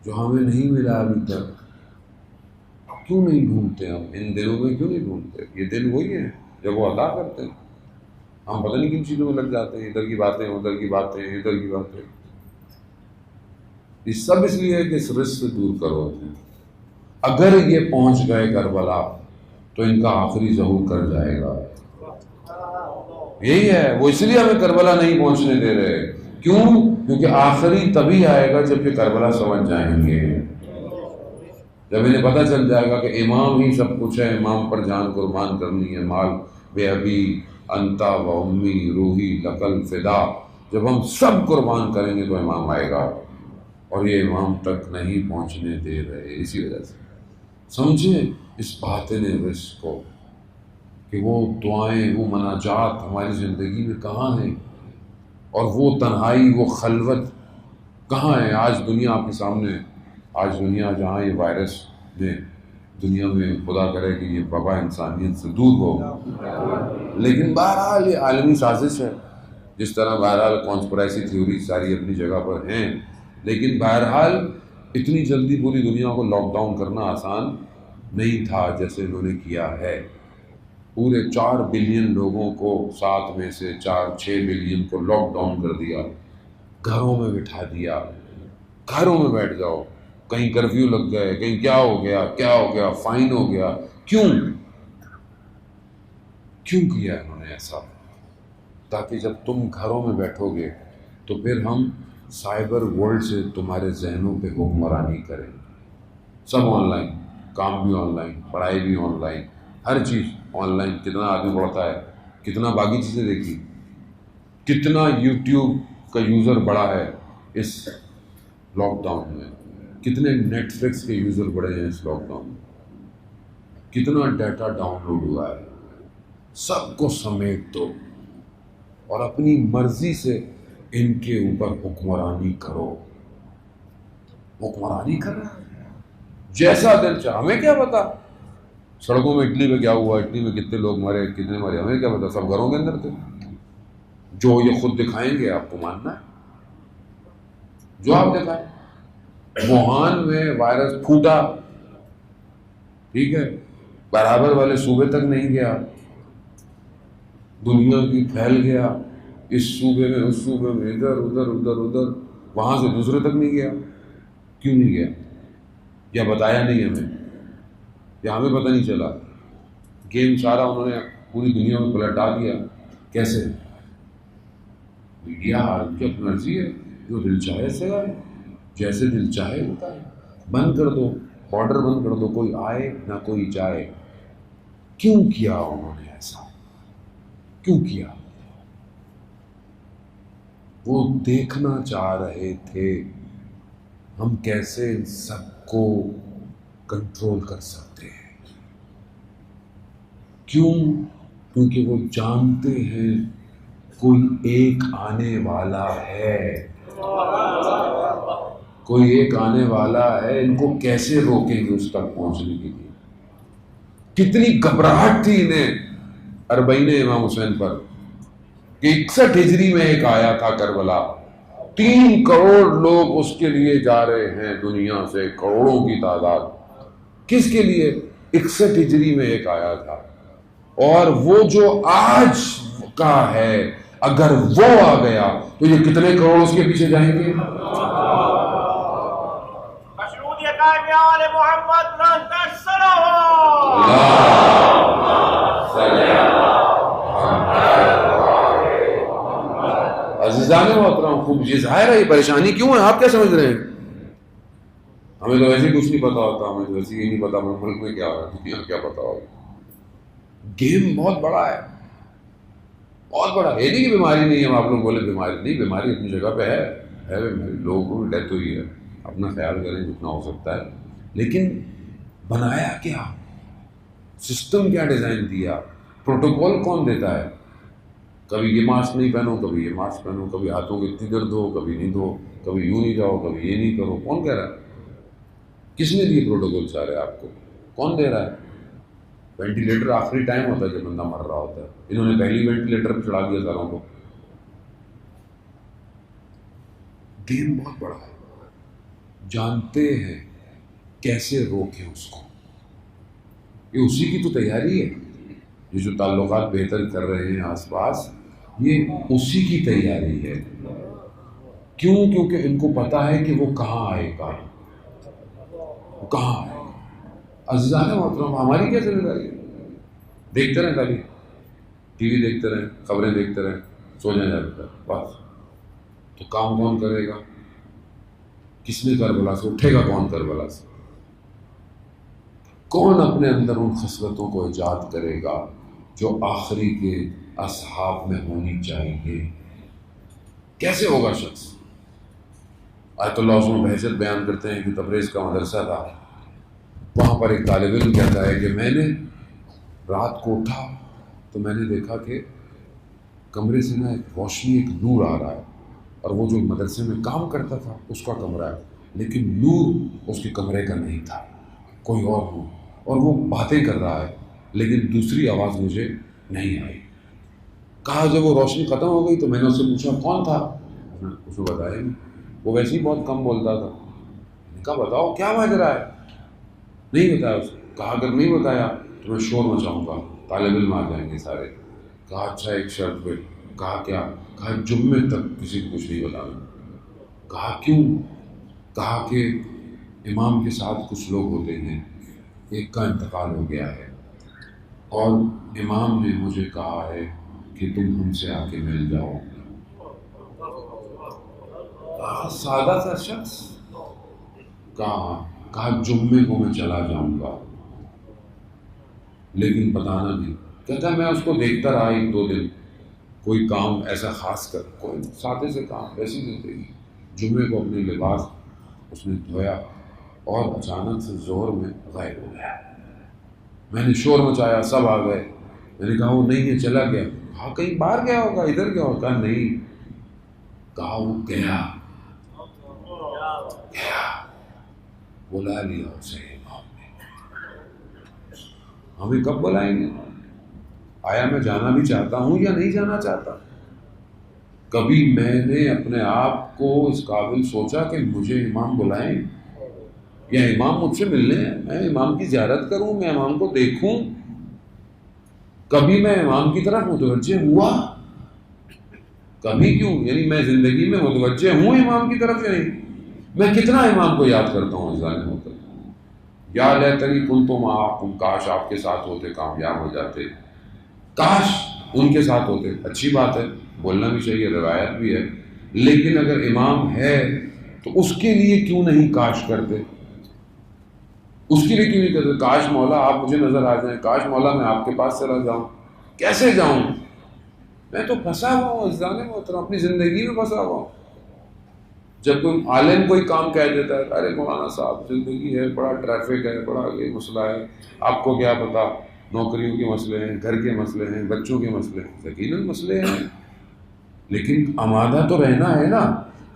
جو ہمیں نہیں ملا ابھی تک؟ کیوں نہیں ڈھونڈتے ہم ان دنوں میں؟ کیوں نہیں ڈھونڈتے؟ یہ دن وہی ہے جب وہ عطا کرتے ہیں، ہم پتہ نہیں کن چیزوں میں لگ جاتے ہیں، ادھر کی باتیں ادھر کی باتیں ادھر کی باتیں۔ یہ سب اس لیے ہے کہ اس رزق سے دور کرو۔ اگر یہ پہنچ گئے کربلا تو ان کا آخری ظہور کر جائے گا۔ یہی ہے، وہ اس لیے ہمیں کربلا نہیں پہنچنے دے رہے۔ کیوں؟ کیونکہ آخری تبھی آئے گا جب یہ کربلا سمجھ جائیں گے، جب انہیں پتہ چل جائے گا کہ امام ہی سب کچھ ہے، امام پر جان قربان کرنی ہے، مال بے ابی انتا و امی روحی لقل فدا۔ جب ہم سب قربان کریں گے تو امام آئے گا، اور یہ امام تک نہیں پہنچنے دے رہے۔ اسی وجہ سے سمجھیں اس باطن رزق کو کہ وہ دعائیں، وہ مناجات ہماری زندگی میں کہاں ہیں، اور وہ تنہائی، وہ خلوت کہاں ہے۔ آج دنیا آپ کے سامنے، آج دنیا جہاں یہ وائرس نے دنیا میں، خدا کرے کہ یہ وبا انسانیت سے دور ہو، لیکن بہرحال یہ عالمی سازش ہے۔ جس طرح بہرحال کانسپریسی تھیوری ساری اپنی جگہ پر ہیں، لیکن بہرحال اتنی جلدی پوری دنیا کو لاک ڈاؤن کرنا آسان نہیں تھا جیسے انہوں نے کیا ہے۔ پورے 4 بلین لوگوں کو 7 میں سے 4-6 بلین کو لاک ڈاؤن کر دیا، گھروں میں بٹھا دیا، گھروں میں بیٹھ جاؤ، کہیں کرفیو لگ گئے، کہیں کیا ہو گیا، فائن ہو گیا۔ کیوں کیا انہوں نے ایسا؟ تاکہ جب تم گھروں میں بیٹھو گے تو پھر ہم سائبر ورلڈ سے تمہارے ذہنوں پہ حکمرانی کریں۔ سب آن لائن، کام بھی آن لائن، پڑھائی بھی آن لائن، ہر چیز آن لائن۔ کتنا آدمی پڑھتا ہے، کتنا باقی چیزیں دیکھی، کتنا یوٹیوب کا یوزر بڑھا ہے اس لاک ڈاؤن میں، کتنے نیٹ فلکس کے یوزر بڑھے ہیں اس لاک ڈاؤن میں، کتنا ڈیٹا ڈاؤن لوڈ ہوا ہے۔ سب کو سمیٹ دو اور اپنی مرضی سے ان کے اوپر حکمرانی کرو، حکمرانی کرنا جیسا دل چاہے۔ ہمیں کیا پتا سڑکوں میں اٹلی میں کیا ہوا، اٹلی میں کتنے لوگ مرے، کتنے مرے، ہمیں کیا پتا، سب گھروں کے اندر تھے۔ جو یہ خود دکھائیں گے آپ کو ماننا ہے، جو آپ دکھائیں۔ ووہان میں وائرس پھوٹا، ٹھیک ہے، برابر والے صوبے تک نہیں گیا، دنیا کی پھیل گیا، اس صوبے میں اس صوبے میں، ادھر ادھر ادھر ادھر، وہاں سے دوسرے تک نہیں گیا۔ کیوں نہیں گیا؟ یا بتایا نہیں ہمیں، یا ہمیں پتہ نہیں چلا؟ گیم سارا انہوں نے پوری دنیا میں پلٹا دیا۔ کیسے؟ میڈیا کی اپنی مرضی ہے، جو دل چاہے سے آئے، جیسے دل چاہے ہوتا ہے۔ بند کر دو، بارڈر بند کر دو، کوئی آئے نہ کوئی جائے۔ کیوں کیا انہوں نے ایسا؟ کیوں کیا؟ وہ دیکھنا چاہ رہے تھے ہم کیسے ان سب کو کنٹرول کر سکتے ہیں۔ کیوں؟ کیونکہ وہ جانتے ہیں کوئی ایک آنے والا ہے، کوئی ایک آنے والا ہے۔ ان کو کیسے روکیں گے اس تک پہنچنے کے لیے؟ کتنی گھبراہٹ تھی انہیں 40 امام حسین پر کہ 61 ہجری میں ایک آیا تھا کربلا، 3 کروڑ لوگ اس کے لیے جا رہے ہیں دنیا سے، کروڑوں کی تعداد۔ کس کے لیے؟ 61 ہجری میں ایک آیا تھا، اور وہ جو آج کا ہے اگر وہ آ گیا تو یہ کتنے کروڑ اس کے پیچھے جائیں گے؟ مشروطیت قائم آل محمد بلند الصلوات. عزیزان محترم، خوب یہ ظاہر ہے یہ پریشانی کیوں ہے، آپ کیا سمجھ رہے ہیں؟ ہمیں تو ایسے کچھ نہیں پتا ہوتا، ہمیں تو ایسے یہ نہیں پتا ملک میں کیا ہو رہا ہے، دنیا میں کیا پتا ہوگا. گیم بہت بڑا ہے، بہت بڑا ہے. یہ نہیں کہ بیماری نہیں ہے، آپ لوگ بولے بیماری نہیں، بیماری اپنی جگہ پہ ہے بیماری، لوگوں کو ڈیتھ ہوئی ہے، اپنا خیال کریں جتنا ہو سکتا ہے. لیکن بنایا کیا، سسٹم کیا ڈیزائن دیا، پروٹوکول کون دیتا ہے؟ کبھی یہ ماسک نہیں پہنو، کبھی یہ ماسک پہنو، کبھی ہاتھوں کی اتنی درد ہو، کبھی نہیں دھو، کبھی یوں نہیں جاؤ، کبھی یہ نہیں کرو. کون کہہ رہا ہے؟ کس نے دیے پروٹوکول سارے آپ کو؟ کون دے رہا ہے؟ وینٹیلیٹر آخری ٹائم ہوتا ہے جب بندہ مر رہا ہوتا ہے. انہوں نے پہلی وینٹیلیٹر پہ چڑھا دیا ساروں کو. گیم بہت بڑا ہے، جانتے ہیں کیسے روکیں اس کو. یہ اسی کی تو تیاری ہے. یہ جو تعلقات بہتر کر رہے ہیں آس پاس، یہ اسی کی تیاری ہے. کیوں؟ کیونکہ ان کو پتا ہے کہ وہ کہاں آئے گا، وہ کہاں آئے گا. عزیزان محترم، ہماری کیا ذمہ داری ہے؟ دیکھتے رہیں، خالی ٹی وی دیکھتے رہیں، خبریں دیکھتے رہیں، سو جائیں جا کر بس. تو کام کون کرے گا؟ کس نے کربلا سے اٹھے گا؟ کون کربلا سے؟ کون اپنے اندر ان خصلتوں کو ایجاد کرے گا جو آخری کے اصحاب میں ہونی چاہیے؟ کیسے ہوگا شخص؟ آیت اللہ عثمان بحیثیت بیان کرتے ہیں کہ تبریز کا مدرسہ تھا، وہاں پر ایک طالب علم کہتا ہے کہ میں نے رات کو اٹھا تو میں نے دیکھا کہ کمرے سے نا ایک روشنی، ایک نور آ رہا ہے، اور وہ جو مدرسے میں کام کرتا تھا اس کا کمرہ ہے، لیکن نور اس کے کمرے کا نہیں تھا، کوئی اور ہو، اور وہ باتیں کر رہا ہے لیکن دوسری آواز مجھے نہیں آئی. کہا جب وہ روشنی ختم ہو گئی تو میں نے اس سے پوچھا کون تھا؟ اس نے بتایا نہیں، وہ ویسے ہی بہت کم بولتا تھا. میں نے کہا بتاؤ کیا ماجرا ہے؟ نہیں بتایا اس نے. کہا اگر نہیں بتایا تو میں شور مچاؤں گا، طالب علم آ جائیں گے سارے. کہا اچھا ایک شرط پہ. کہا کیا؟ کہا جمعے تک کسی کو کچھ نہیں بتانا. کہا کیوں؟ کہا کہ امام کے ساتھ کچھ لوگ ہوتے ہیں، ایک کا انتقال ہو گیا ہے اور امام نے مجھے کہا ہے کہ تم ہم سے آ کے مل جاؤ. سادہ سا شخص. کہا جمعے کو میں چلا جاؤں گا لیکن بتانا نہیں. کہتا میں اس کو دیکھتا رہا 1-2 دن، کوئی کام ایسا خاص کر، کوئی سادے سے کام، ویسی زندگی. جمعے کو اپنے لباس اس نے دھویا اور اچانک سے زور میں غائب ہو گیا. میں نے شور مچایا، سب آ گئے. میں نے کہا وہ نہیں ہے، چلا گیا. کہا کہیں باہر گیا ہوگا، ادھر گیا ہوگا. کہا نہیں. کہا وہ گیا، بلا لیا اسے امام نے. ہمیں کب بلائیں گے؟ آیا میں جانا بھی چاہتا ہوں یا نہیں جانا چاہتا؟ کبھی میں نے اپنے آپ کو اس قابل سوچا کہ مجھے امام بلائیں یا امام مجھ سے ملنے ہیں، میں امام کی زیارت کروں، میں امام کو دیکھوں؟ کبھی میں امام کی طرف متوجہ ہوا؟ کبھی کیوں؟ یعنی میں زندگی میں متوجہ ہوں امام کی طرف یا نہیں؟ میں کتنا امام کو یاد کرتا ہوں ظالم ہوتا. یا لیتنی کنت معکم، کاش آپ کے ساتھ ہوتے کامیاب ہو جاتے، کاش ان کے ساتھ ہوتے. اچھی بات ہے، بولنا بھی چاہیے، روایت بھی ہے. لیکن اگر امام ہے تو اس کے لیے کیوں نہیں کاش کرتے؟ اس کے لیے کیوں نہیں کرتے؟ کاش مولا آپ مجھے نظر آ جائیں، کاش مولا میں آپ کے پاس چلا جاؤں. کیسے جاؤں؟ میں تو پھنسا ہوا ہوں ظالم محترم، اپنی زندگی میں پھنسا ہوا ہوں. جب کوئی عالم کوئی کام کہہ دیتا ہے، ارے مولانا صاحب زندگی ہے، بڑا ٹریفک ہے، بڑا یہ مسئلہ ہے، آپ کو کیا پتا، نوکریوں کے مسئلے ہیں، گھر کے مسئلے ہیں، بچوں کے مسئلے ہیں. یقیناً مسئلے ہیں، لیکن آمادہ تو رہنا ہے نا.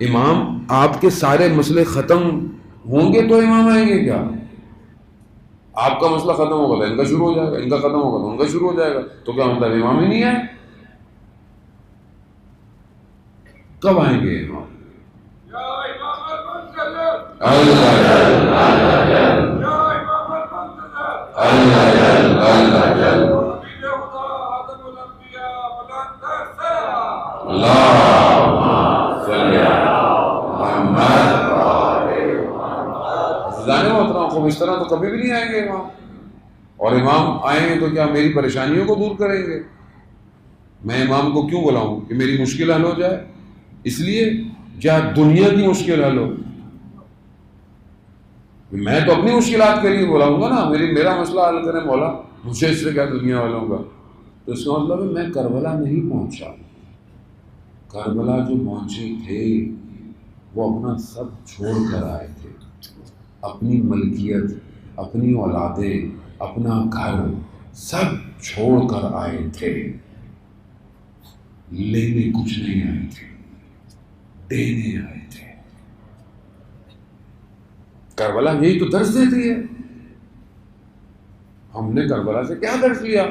امام آپ کے سارے مسئلے ختم ہوں گے تو امام آئیں گے کیا؟ آپ کا مسئلہ ختم ہوگا تو ان کا شروع ہو جائے گا، ان کا ختم ہوگا تو ان کا شروع ہو جائے گا. تو کیا مطلب امام ہی نہیں آئے؟ کب آئیں گے امام؟ جانے محترم خوب اس طرح تو کبھی بھی نہیں آئیں گے امام، اور امام آئیں گے تو کیا میری پریشانیوں کو دور کریں گے؟ میں امام کو کیوں بلاؤں کہ میری مشکل حل ہو جائے؟ اس لیے کیا دنیا کی مشکل حل ہو؟ میں تو اپنی مشکلات کے لیے بلاؤں گا نا، میرا مسئلہ حل کریں مولا، مجھے اس سے کیا دنیا والوں کا؟ تو اس کا مطلب ہے میں کربلا نہیں پہنچا، کربلا جو پہنچے تھے وہ اپنا سب چھوڑ کر آئے تھے، اپنی ملکیت، اپنی اولادیں، اپنا گھر سب چھوڑ کر آئے تھے، لینے کچھ نہیں آئے تھے، دینے آئے تھے۔ کربلا یہی تو درس دیتی ہے۔ ہم نے کربلا سے کیا درس لیا؟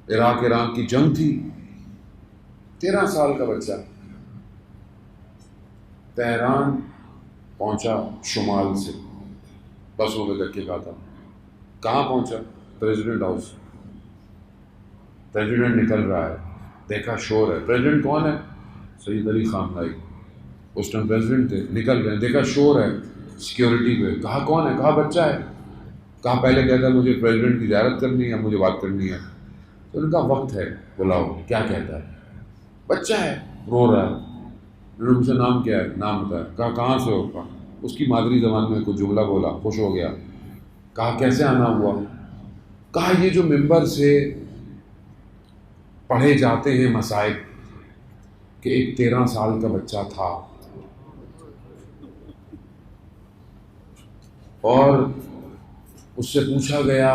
عراق ایران کی جنگ تھی، 13 سال کا بچہ تہران پہنچا شمال سے، بسوں میں دھکے کھاتا، کہاں پہنچا؟ پریزیڈنٹ ہاؤس، پریزیڈنٹ نکل رہا ہے، دیکھا شور ہے، پریزیڈنٹ کون ہے؟ سید علی خامنائی، اس ٹائم پریزیڈنٹ تھے، نکل گئے، دیکھا شور ہے سیکیورٹی پہ، کہا کون ہے؟ کہا بچہ ہے، کہا پہلے کہتا ہے مجھے پریزیڈنٹ کی زیارت کرنی ہے، مجھے بات کرنی ہے، تو ان کا وقت ہے، بلاؤ، کیا کہتا ہے؟ بچہ ہے، رو رہا ہے، انہوں نے مجھ سے نام کیا ہے؟ نام بتایا، کہا کہاں سے ہو؟ کہا اس کی مادری زبان میں کچھ جملہ بولا، خوش ہو گیا، کہا کیسے آنا ہوا؟ کہا یہ جو ممبر سے پڑھے جاتے ہیں مسائل کہ ایک 13 سال کا بچہ تھا اور اس سے پوچھا گیا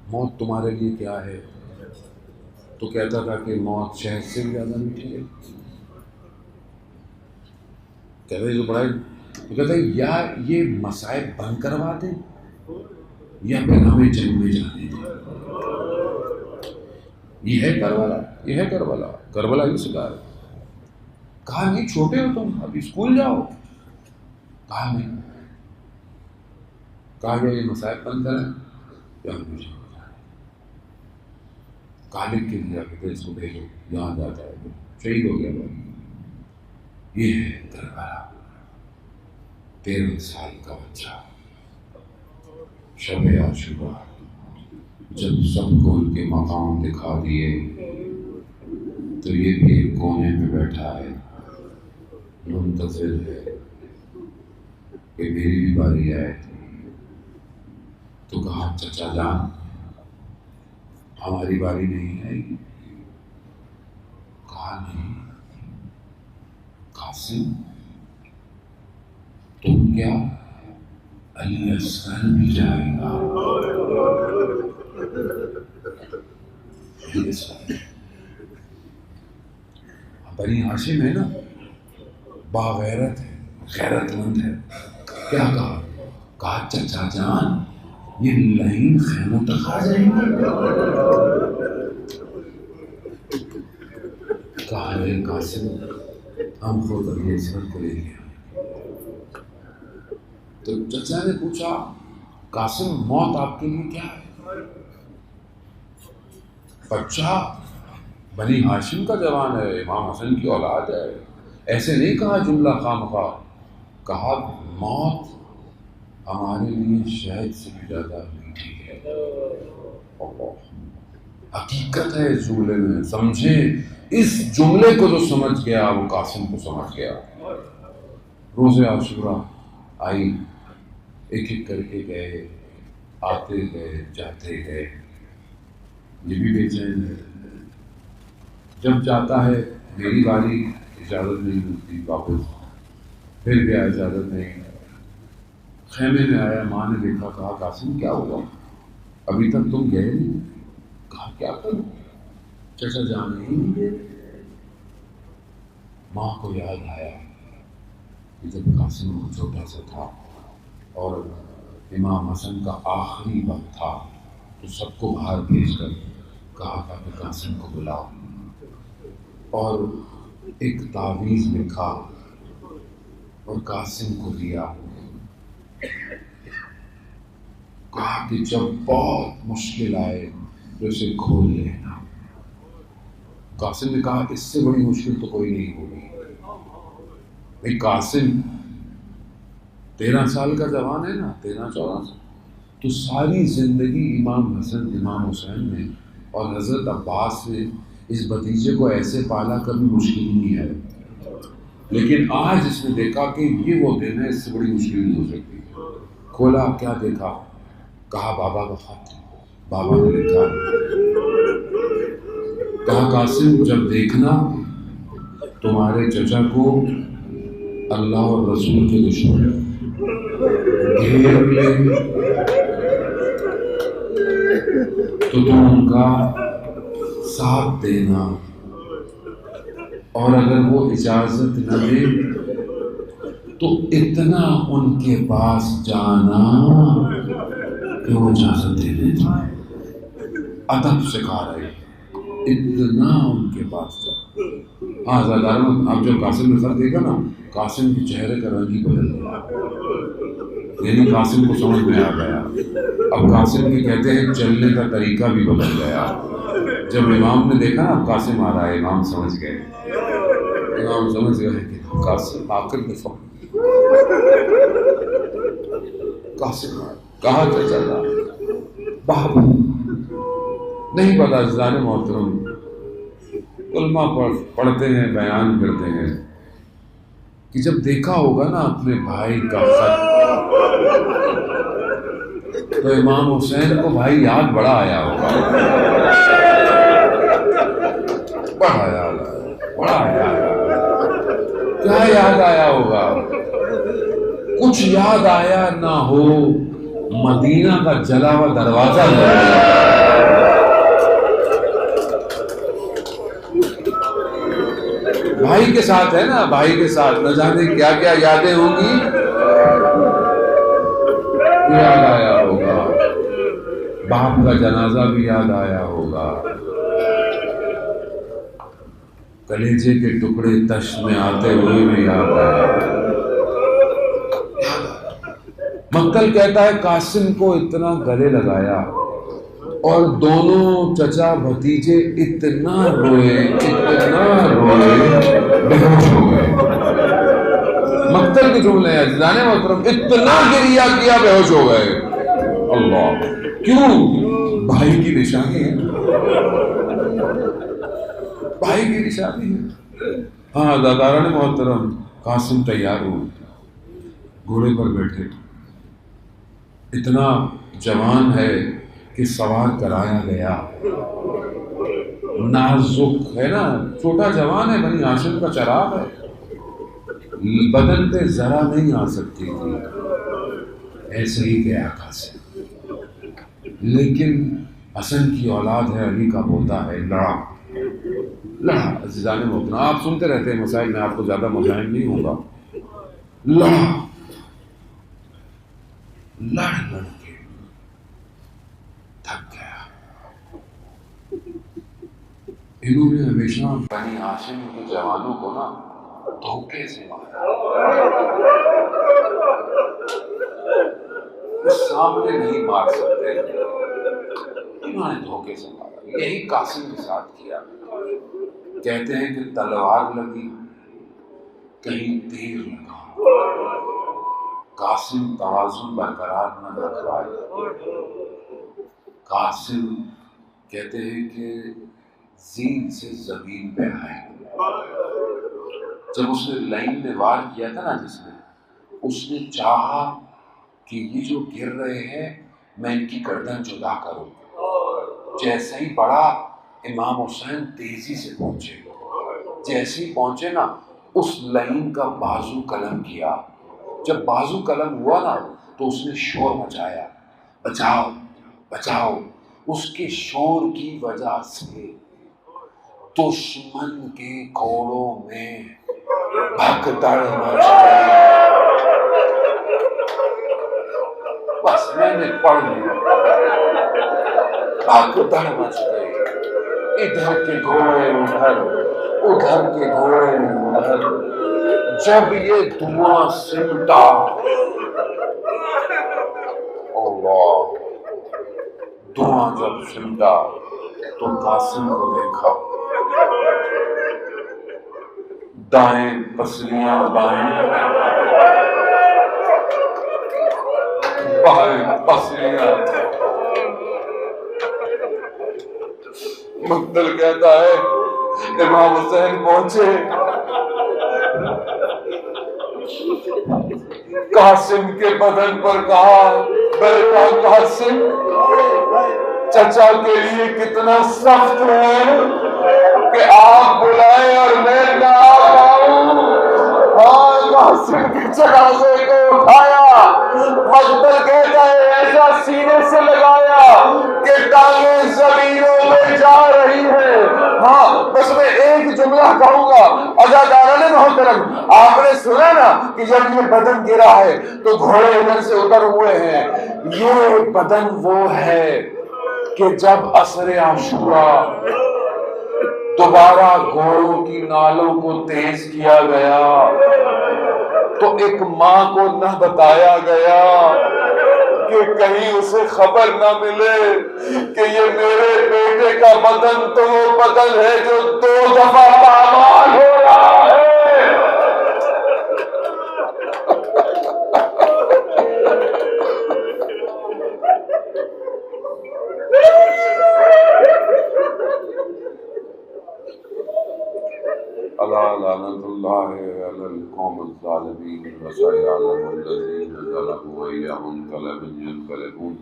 موت تمہارے لیے کیا ہے، تو کہتا تھا کہ موت شہد سے بھی زیادہ میٹھی ہے۔ کہتا ہے جو پڑھائی، کہتا ہے یا یہ مسائل بند کروا دیں یا پھر ہمیں جنگ میں جانے دیں۔ یہ ہے کربلا، یہ ہے کربلا، کربلا یہ سکھا ہے۔ کہا نہیں چھوٹے ہو تم، ابھی اسکول جاؤ، کہا نہیں، کہا یہ مسائل بند کریں یا ہمیں جنگ میں جانے دیں۔ کہا لکھ کے دیا کہ اس کو بھیجو، یہاں جاتا ہے، شہید ہو گیا بھائی۔ یہ ہے کربلا، 13 سال کا بچہ، شب عاشورہ، جب سب کو ان کے مقام دکھا دیے تو یہ بھی ایک کونے میں بیٹھا ہے، منتظر ہے کہ میری بھی باری آئے۔ تو کہا چچا جان ہماری باری نہیں آئے گی؟ کہا نہیں۔ قاسم تم کیا؟ علی اصغر بھی جائے گا۔ بنی ہاشم ہے نا، باغیرت ہے، غیرت مند ہے، کیا کہا؟ کہا چچا جان یہ لائن خیموں تک آ جائیں گے؟ کہا ہے قاسم ہم خود علی اصغر کو لے گئے۔ تو چچا نے پوچھا قاسم موت آپ کے لیے کیا ہے؟ بچہ بنی ہاشم کا جوان ہے، امام حسن کی اولاد ہے، ایسے نہیں کہا جملہ خامخواہ، کہا موت ہمارے لیے شہد سے بھی زیادہ میٹھی ہے۔ حقیقت ہے اس جملے میں، سمجھے اس جملے کو جو سمجھ گیا وہ قاسم کو سمجھ گیا۔ روز عاشورہ آئی، ایک ایک کر کے گئے، آتے گئے جاتے گئے، یہ بھی بے چین ہے، جب جاتا ہے میری باری اجازت نہیں ملتی واپس، پھر گیا اجازت نہیں، خیمے میں آیا، ماں نے دیکھا، کہا قاسم کیا ہوا ابھی تک تم گئے نہیں؟ کہا کیا کروں چچا جان ہی نہیں گئے۔ ماں کو یاد آیا کہ جب قاسم چھوٹا سا تھا اور امام حسن کا آخری وقت تھا تو سب کو باہر بھیج کر کہا تھا کہ قاسم کو بلاؤ، اور ایک تعویذ لکھا اور قاسم کو دیا، کہا کہ جب بہت مشکل آئے تو اسے کھول لینا۔ قاسم نے کہا اس سے بڑی مشکل تو کوئی نہیں ہوگی۔ قاسم 13 سال کا جوان ہے نا، 13-14 سال، تو ساری زندگی امام حسن امام حسین نے اور حضرت عباس نے اس بھتیجے کو ایسے پالا، کبھی مشکل نہیں ہے. لیکن آج اس نے دیکھا کہ یہ وہ دن ہے، اس سے بڑی مشکل نہیں ہو سکتی. کھولا، کیا دیکھا؟ کہا بابا کا خط. بابا نے لکھا، کہا قاسم جب دیکھنا تمہارے چچا کو اللہ اور رسول کے دشمن گھیر لے تو تم ان کا ساتھ دینا، اور اگر وہ اجازت نہ دے تو اتنا ان کے پاس جانا کہ وہ اجازت دے دے. ادب سکھا رہے، اتنا ان کے پاس جانا. ہاں زیادہ اب جب قاسم نے خط دیکھا نا، قاسم کے چہرے کا رنگ ہی بدل گیا. یعنی قاسم کو سمجھ میں آ گیا. اب قاسم کے کہتے ہیں چلنے کا طریقہ بھی بدل گیا. جب امام نے دیکھا نا قاسم آ رہا ہے، امام سمجھ گئے. امام سمجھ گئے کہ قاسم آخر دفعہ قاسم کہاں سے چل رہا بابو. نہیں پتا عزیزان محترم، علماء پڑھتے ہیں، بیان کرتے ہیں کہ جب دیکھا ہوگا نا اپنے بھائی کا خط تو امام حسین کو بھائی یاد بڑا آیا ہوگا. بڑا یاد کیا یاد آیا ہوگا؟ کچھ یاد آیا نہ ہو مدینہ کا جلا ہوا دروازہ بھائی کے ساتھ ہے نا، بھائی کے ساتھ نہ جانے کیا کیا یادیں ہوں گی. یاد آیا ہوگا، باپ کا جنازہ بھی یاد آیا ہوگا، کلیجے کے ٹکڑے تش میں آتے ہوئے بھی یاد آیا. مقتل کہتا ہے قاسم کو اتنا گلے لگایا اور دونوں چچا بھتیجے اتنا روئے بےہوش ہو گئے. مقتل کے جملے ہیں عزیزان محترم، اتنا گریہ کیا بےہوش ہو گئے. اللہ، کیوں؟ بھائی کی نشانی ہے، بھائی کی نشانی ہے. ہاں داداران محترم، قاسم تیار ہوئے، گھوڑے پر بیٹھے. اتنا جوان ہے کہ سوار کرایا گیا. نازک ہے نا، چھوٹا جوان ہے، بنی ہاشم کا چراغ ہے، بدن پہ ذرا نہیں آ سکتی تھی. ایسے ہی گیا قاسم. لیکن حسن کی اولاد ہے، علی کا پوتا ہے، لڑا. عزیزان محترم، آپ سنتے رہتے ہیں مسائل میں، آپ کو زیادہ مزاحم نہیں ہوگا. لڑ کے تھک گیا. انہوں نے ہمیشہ بنی ہاشم کے جوانوں کو نا دھوکے سے مارا، سامنے نہیں مار سکتے، انہوں نے دھوکے سے مارا. یہی قاسم کے ساتھ کیا. کہتے ہیں کہ تلوار لگی، کہیں تیر لگا، قاسم توازن برقرار نہ رکھ پائے. قاسم کہتے ہیں کہ زین سے زمین پہ آئے. جب اس نے لائن میں وار کیا تھا نا، جس نے، اس نے چاہا کہ یہ جو گر رہے ہیں میں ان کی گردن جدا کروں. جیسے ہی بڑا امام حسین تیزی سے پہنچے. جیسے ہی پہنچے نا، اس لائن کا بازو قلم کیا. جب بازو قلم ہوا نا تو اس نے شور مچایا، بچاؤ بچاؤ. اس کے شور کی وجہ سے دشمن کے گھوڑوں میں بھگدڑ مچ گئی. بس میں نے پڑھ لیا، بھگدڑ مچ گئی. ادھر کے گھوڑے ادھر کے گھوڑے ادھر. جب یہ دھواں سمٹا، اللہ، دھواں جب سمٹا تو قاسم کو دیکھا، دائیں پسلیاں بائیں، پسیاں مقتل کہتا ہے امام حسین پہنچے، قاسم کے بدن پر کہا بیٹا قاسم چچا کے لیے کتنا سخت ہے کہ آپ بلائیں اور میں نہ آ پاؤں۔ ہاں قاسم کے جنازے کو اٹھایا، مقتل کہتا ہے ایسا سینے سے لگایا کہ ٹانگیں زمینوں میں جا رہی ہیں۔ ہاں بس میں ایک جملہ کہوں گا عزاداران محترم، آپ نے سنا نا کہ جب یہ بدن گرا ہے تو گھوڑے ادھر سے ادھر ہوئے ہیں، یہ بدن وہ ہے کہ جب عصر عاشوراء دوبارہ گھوڑوں کی نالوں کو تیز کیا گیا تو ایک ماں کو نہ بتایا گیا کہ کہیں اسے خبر نہ ملے کہ یہ میرے بیٹے کا بدن تو وہ بدن ہے جو 2 دفعہ پامال ہو رہا ہے۔ الا لعنت اللہ علی القوم الظالمین وسيعلم الذين ظلموا أي منقلب ينقلبون۔